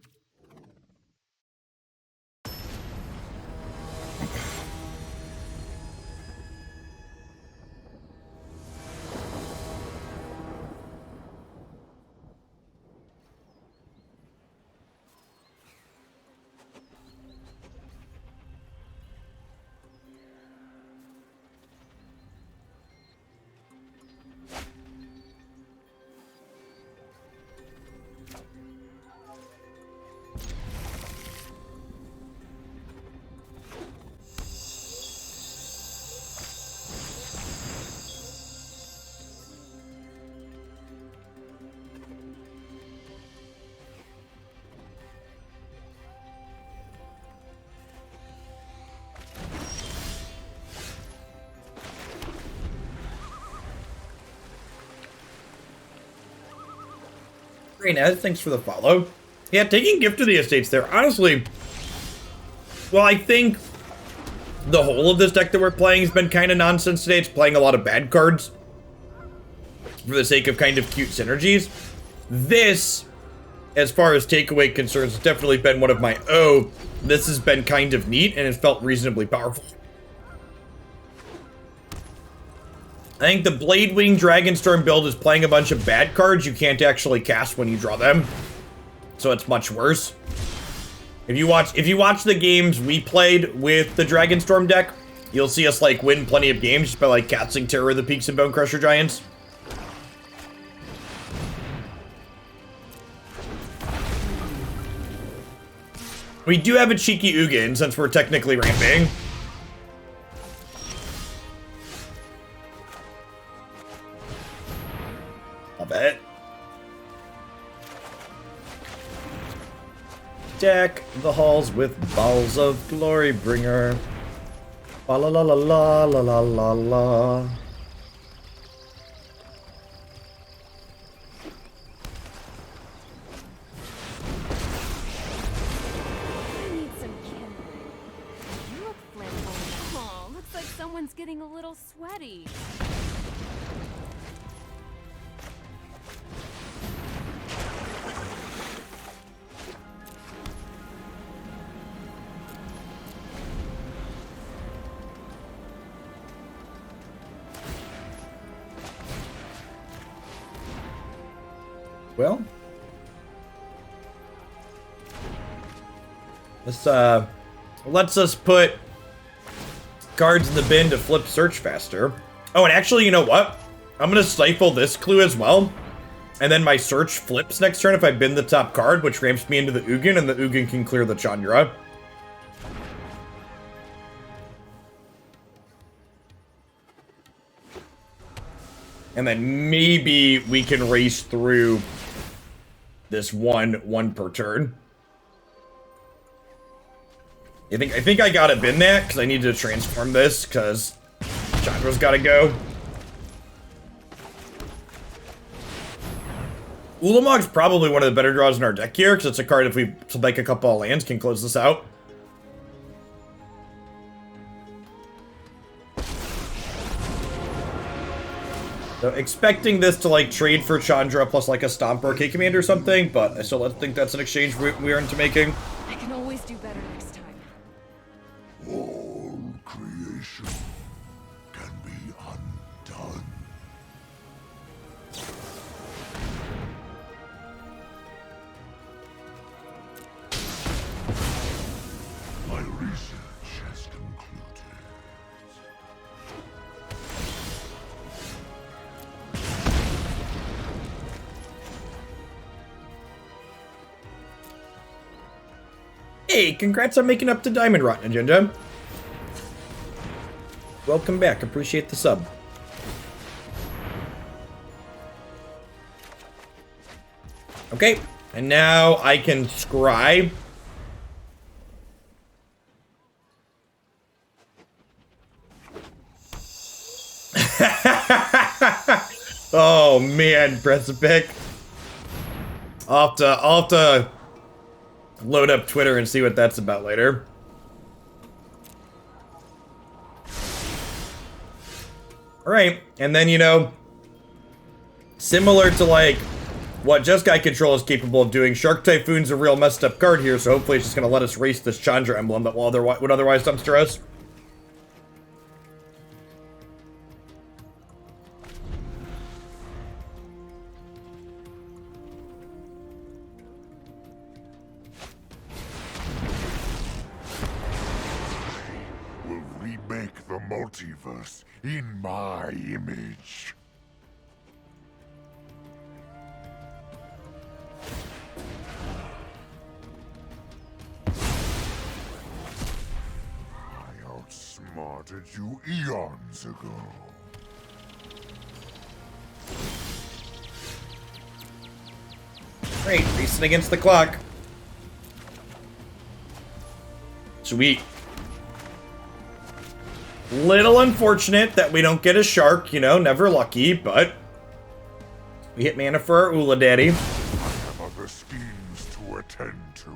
Rainez, thanks for the follow. Yeah, taking Gift of the Estates there, honestly, well, I think the whole of this deck that we're playing has been kind of nonsense today. It's playing a lot of bad cards for the sake of kind of cute synergies. This, as far as takeaway concerns, has definitely been one of my, oh, this has been kind of neat, and it felt reasonably powerful. I think the Bladewing Dragonstorm build is playing a bunch of bad cards you can't actually cast when you draw them. So it's much worse. If you watch the games we played with the Dragonstorm deck, you'll see us like win plenty of games just by like casting Terror of the Peaks and Bone Crusher Giants. We do have a cheeky Ugin since we're technically ramping. Love it. Deck the halls with balls of glory bringer. La la la la la la la la la. I need some kindling. You look flammable. Aw, looks like someone's getting a little sweaty. Well, this lets us put cards in the bin to flip search faster. Oh, and actually, you know what? I'm gonna stifle this clue as well, and then my search flips next turn if I bin the top card, which ramps me into the Ugin, and the Ugin can clear the Chandra. And then maybe we can race through this one per turn. I think I gotta bin that because I need to transform this because Chandra's gotta go. Ulamog's probably one of the better draws in our deck here because it's a card if we select a couple of lands can close this out. So expecting this to like trade for Chandra plus like a Stomp or a K Command or something, but I still don't think that's an exchange we are into making. I can always do better next time. All creation can be undone. My research has concluded. Hey, congrats on making up to Diamond Rotten Agenda. Welcome back, appreciate the sub. Okay, and now I can scribe. Oh man, press a pick. I'll have to load up Twitter and see what that's about later. Alright, and then, you know, similar to, like, what Just Guy Control is capable of doing, Shark Typhoon's a real messed up card here, so hopefully it's just going to let us race this Chandra emblem that would otherwise dumpster us. Remake the multiverse in my image. I outsmarted you eons ago. Great, racing against the clock. Sweet. Little unfortunate that we don't get a shark, you know, never lucky, but we hit mana for our Ula Daddy. I have to attend to.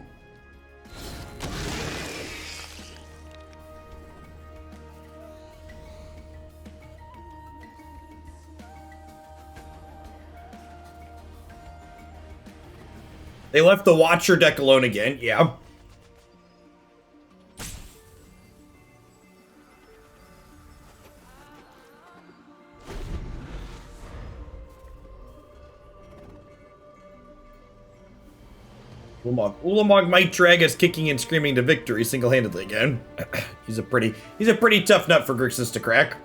They left the Watcher deck alone again, yeah. Ulamog might drag us kicking and screaming to victory single-handedly again. he's a pretty tough nut for Grixis to crack.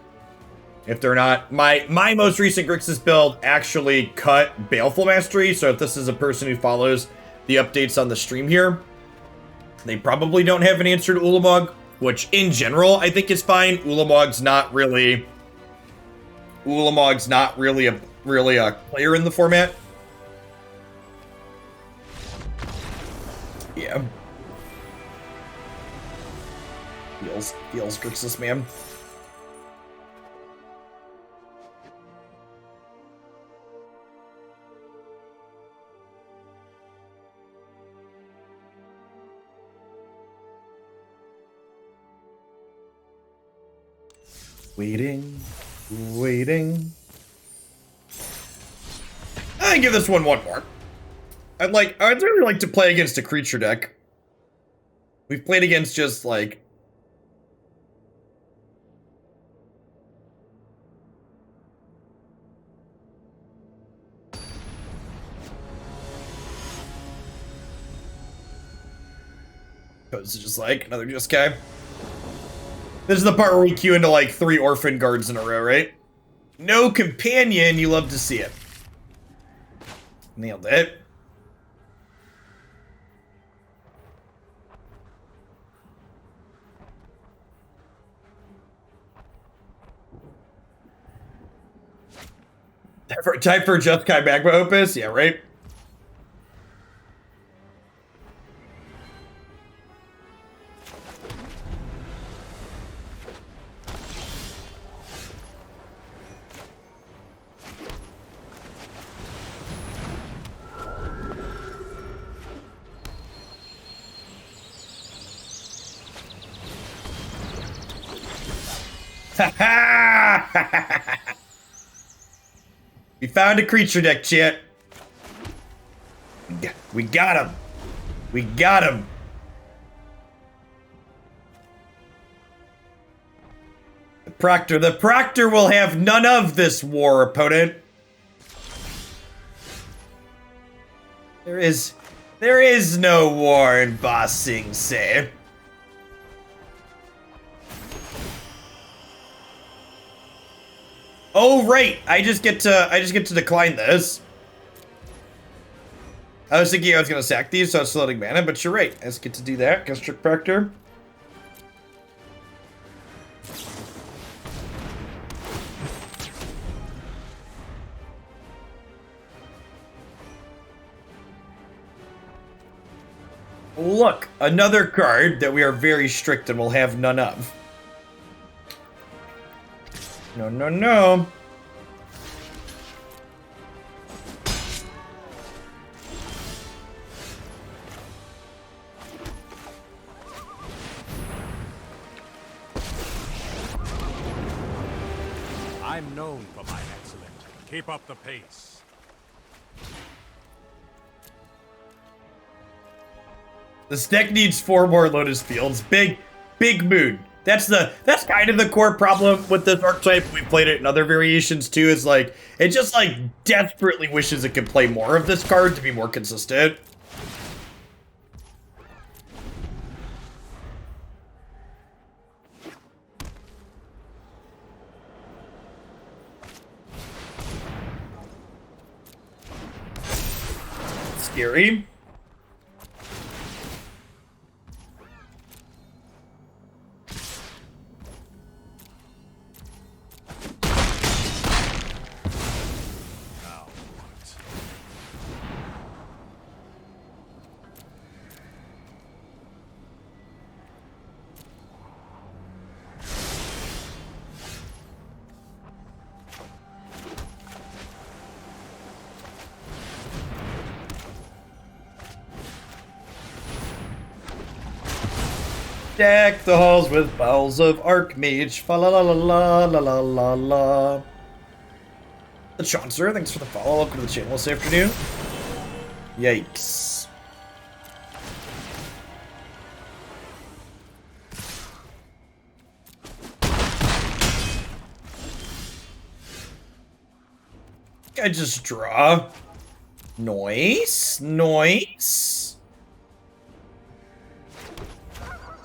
If they're not, my most recent Grixis build actually cut Baleful Mastery, so if this is a person who follows the updates on the stream here, they probably don't have an answer to Ulamog, which in general I think is fine. Ulamog's not really a player in the format. Yeah. Feels Grixis, man. Waiting. I can give this one more. I'd really like to play against a creature deck. We've played against just like this is just like another just guy. This is the part where we queue into like 3 orphan guards in a row, right? No companion, you love to see it. Nailed it. Time for Just Kai Magma Opus? Yeah, right? We found a creature deck, chat. We got him. We got him. The Proctor will have none of this war, opponent. There is no war in Ba Sing Se. Oh right, I just get to decline this. I was thinking I was gonna sack these, so I was floating mana, but you're right. I just get to do that against Strict Proctor. Look, another card that we are very strict and will have none of. No. I'm known for my excellence. Keep up the pace. This deck needs 4 more Lotus Fields. Big mood. That's kind of the core problem with this archetype. We played it in other variations too. Is like it just like desperately wishes it could play more of this card to be more consistent. Scary. Deck the halls with bowels of Archmage. Fa la la la la la la la la. The Chancellor, thanks for the follow. Welcome to the channel this afternoon. Yikes. I just draw. Noise. Noise.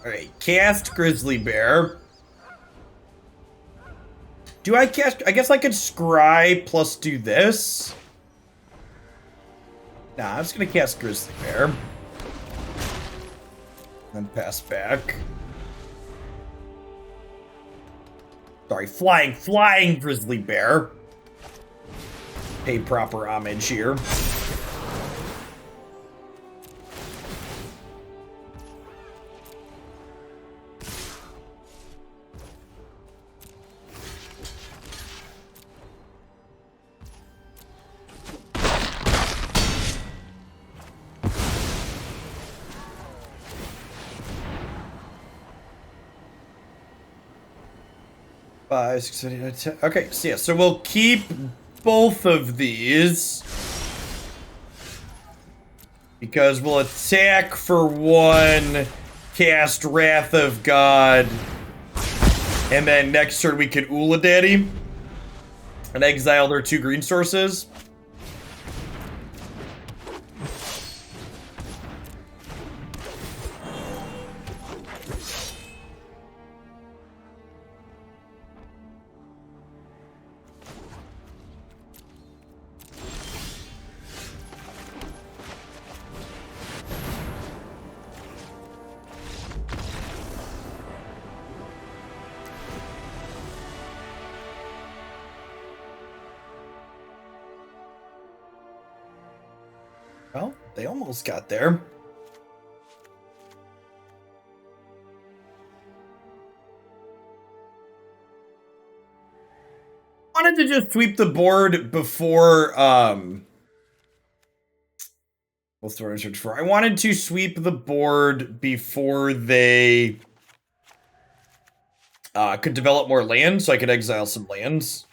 Alright, cast Grizzly Bear. Do I cast... I guess I could scry plus do this. Nah, I'm just gonna cast Grizzly Bear. Then pass back. Sorry, flying Grizzly Bear. Pay proper homage here. Five, 6, 7, 8, 9, 10. Okay, so yeah, so we'll keep both of these because we'll attack for 1, cast Wrath of God, and then next turn we can Ula Daddy and exile their 2 green sources. Well, they almost got there. Wanted to just sweep the board before, what's the word I search for? I wanted to sweep the board before they could develop more land, so I could exile some lands.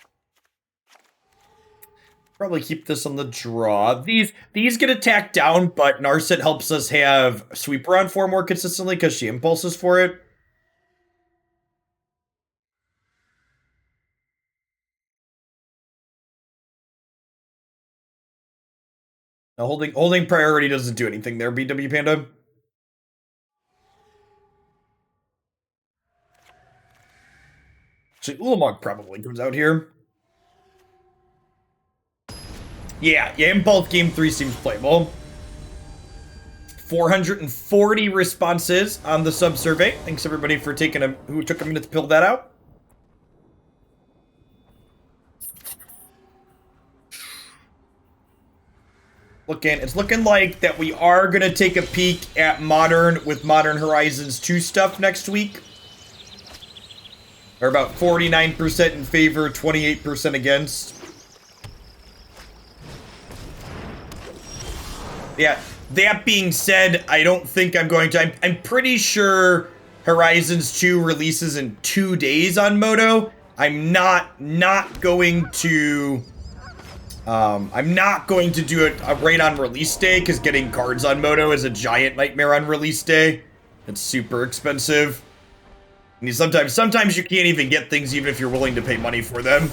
Probably keep this on the draw. These get attacked down, but Narset helps us have Sweeper on 4 more consistently because she impulses for it. Now, holding priority doesn't do anything there, BW Panda. Actually, Ulamog probably comes out here. Yeah, Impulse Game 3 seems playable. 440 responses on the sub-survey. Thanks everybody for who took a minute to fill that out. It's looking like that we are gonna take a peek at Modern with Modern Horizons 2 stuff next week. They're about 49% in favor, 28% against. Yeah, that being said, I don't think I'm going to... I'm pretty sure Horizons 2 releases in 2 days on Moto. I'm not going to... I'm not going to do it right on release day, because getting cards on Moto is a giant nightmare on release day. It's super expensive. And sometimes you can't even get things even if you're willing to pay money for them.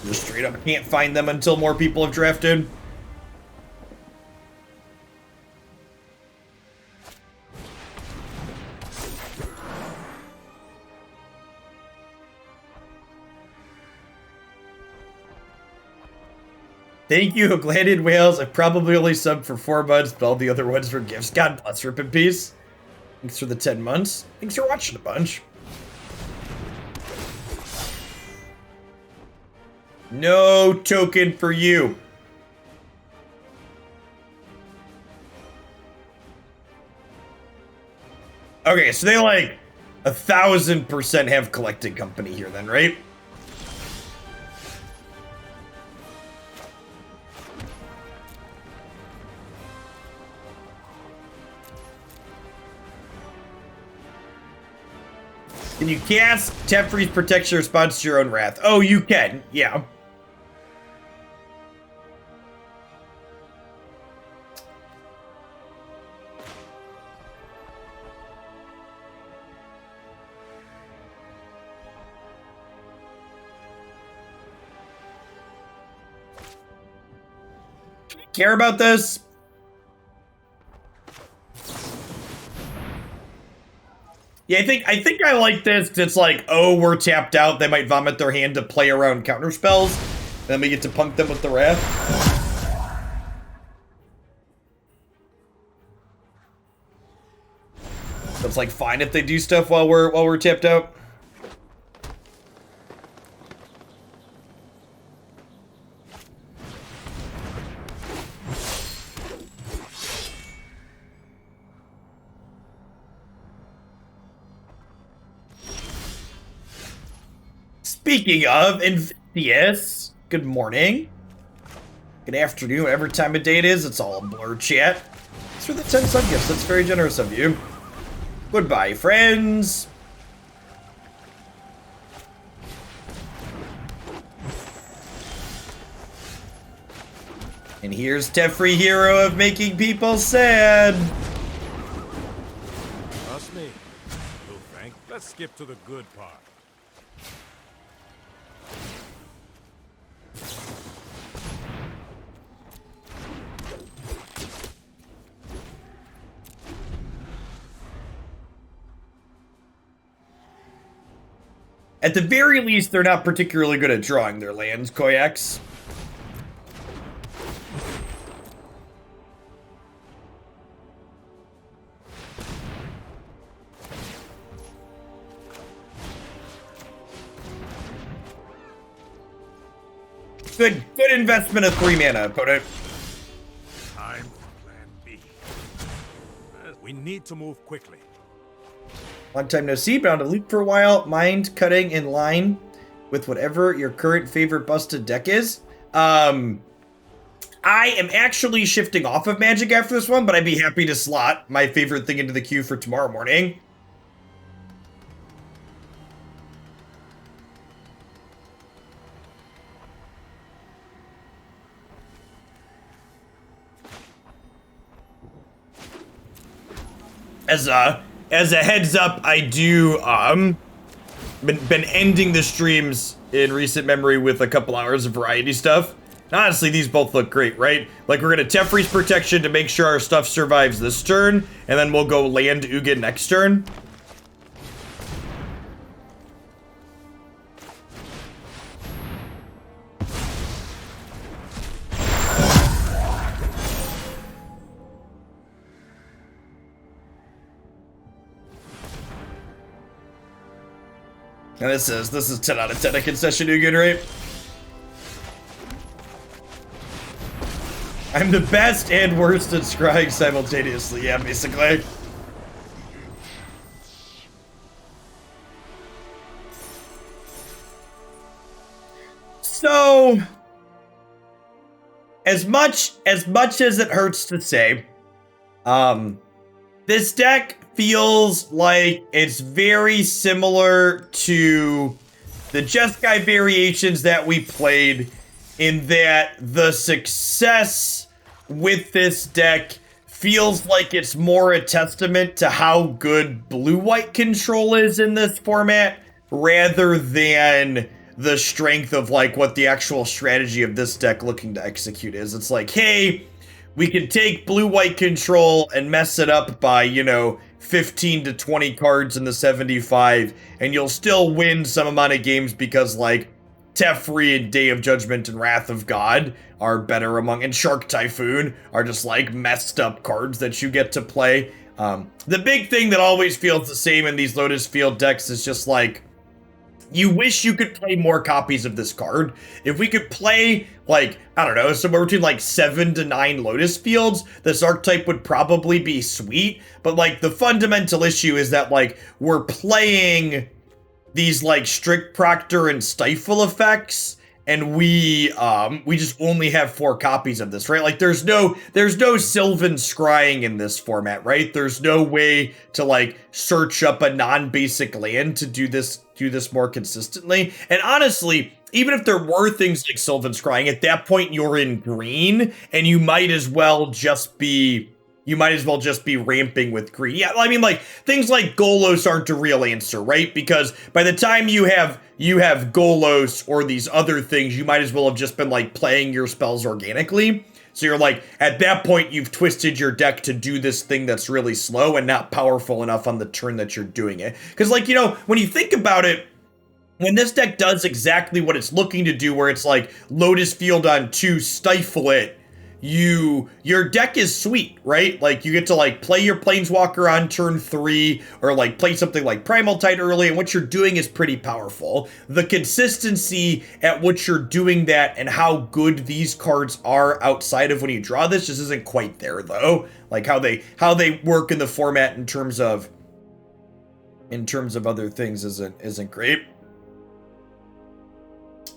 Just straight up can't find them until more people have drafted. Thank you, Gladed Whales. I probably only subbed for 4 months, but all the other ones were gifts. God bless, rip in peace. Thanks for the 10 months. Thanks for watching a bunch. No token for you. Okay, so they like 1000% have collecting company here then, right? Can you cast Teferi's protection response to your own wrath? Oh, you can. Yeah. Care about this? Yeah, I think I like this 'cause it's like, oh, we're tapped out. They might vomit their hand to play around counter spells. Then we get to punk them with the wrath. So it's like fine if they do stuff while we're tapped out. Speaking of Invidious, good morning, good afternoon, whatever time of day it is, it's all a blur, chat. Thanks for the 10 sub gifts, that's very generous of you. Goodbye, friends. And here's Teferi, hero of making people sad. Trust me. No, Frank. Let's skip to the good part. At the very least, they're not particularly good at drawing their lands, Koyax. Good investment of 3 mana, opponent. Time for plan B. We need to move quickly. Long time no see, bound to loop for a while. Mind cutting in line with whatever your current favorite busted deck is. I am actually shifting off of Magic after this one, but I'd be happy to slot my favorite thing into the queue for tomorrow morning. As a heads up, I do, been ending the streams in recent memory with a couple hours of variety stuff. Honestly, these both look great, right? Like, we're gonna Teferi's protection to make sure our stuff survives this turn, and then we'll go land Ugin next turn. And this is 10 out of 10 a concession Ugin, right? I'm the best and worst at scrying simultaneously, yeah, basically. So, as much as it hurts to say, this deck feels like it's very similar to the Jeskai variations that we played, in that the success with this deck feels like it's more a testament to how good blue-white control is in this format, rather than the strength of like what the actual strategy of this deck looking to execute is. It's like, hey, we can take blue-white control and mess it up by, 15 to 20 cards in the 75, and you'll still win some amount of games because, like, Teferi and Day of Judgment and Wrath of God are better and Shark Typhoon are just, like, messed up cards that you get to play. The big thing that always feels the same in these Lotus Field decks is just, like, you wish you could play more copies of this card. If we could play, like, I don't know, somewhere between, like, 7 to 9 Lotus Fields, this archetype would probably be sweet. But, like, the fundamental issue is that, like, we're playing these, like, Strict Proctor and Stifle effects, and we just only have 4 copies of this, right? Like there's no Sylvan Scrying in this format, right? There's no way to like search up a non-basic land to do this more consistently. And honestly, even if there were things like Sylvan Scrying, at that point you're in green, and you might as well just be ramping with green. Yeah, I mean, like, things like Golos aren't a real answer, right? Because by the time you have Golos or these other things, you might as well have just been, like, playing your spells organically. So you're like, at that point, you've twisted your deck to do this thing that's really slow and not powerful enough on the turn that you're doing it. Because, like, you know, when you think about it, when this deck does exactly what it's looking to do, where it's like Lotus Field on 2, Stifle it, your deck is sweet, right? Like you get to like play your Planeswalker on turn 3, or like play something like Primal Tide early, and what you're doing is pretty powerful. The consistency at which you're doing that and how good these cards are outside of when you draw this just isn't quite there, though. Like how they work in the format in terms of other things isn't great.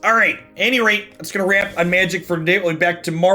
All right, at any rate, that's gonna wrap on Magic for today. We'll be back tomorrow.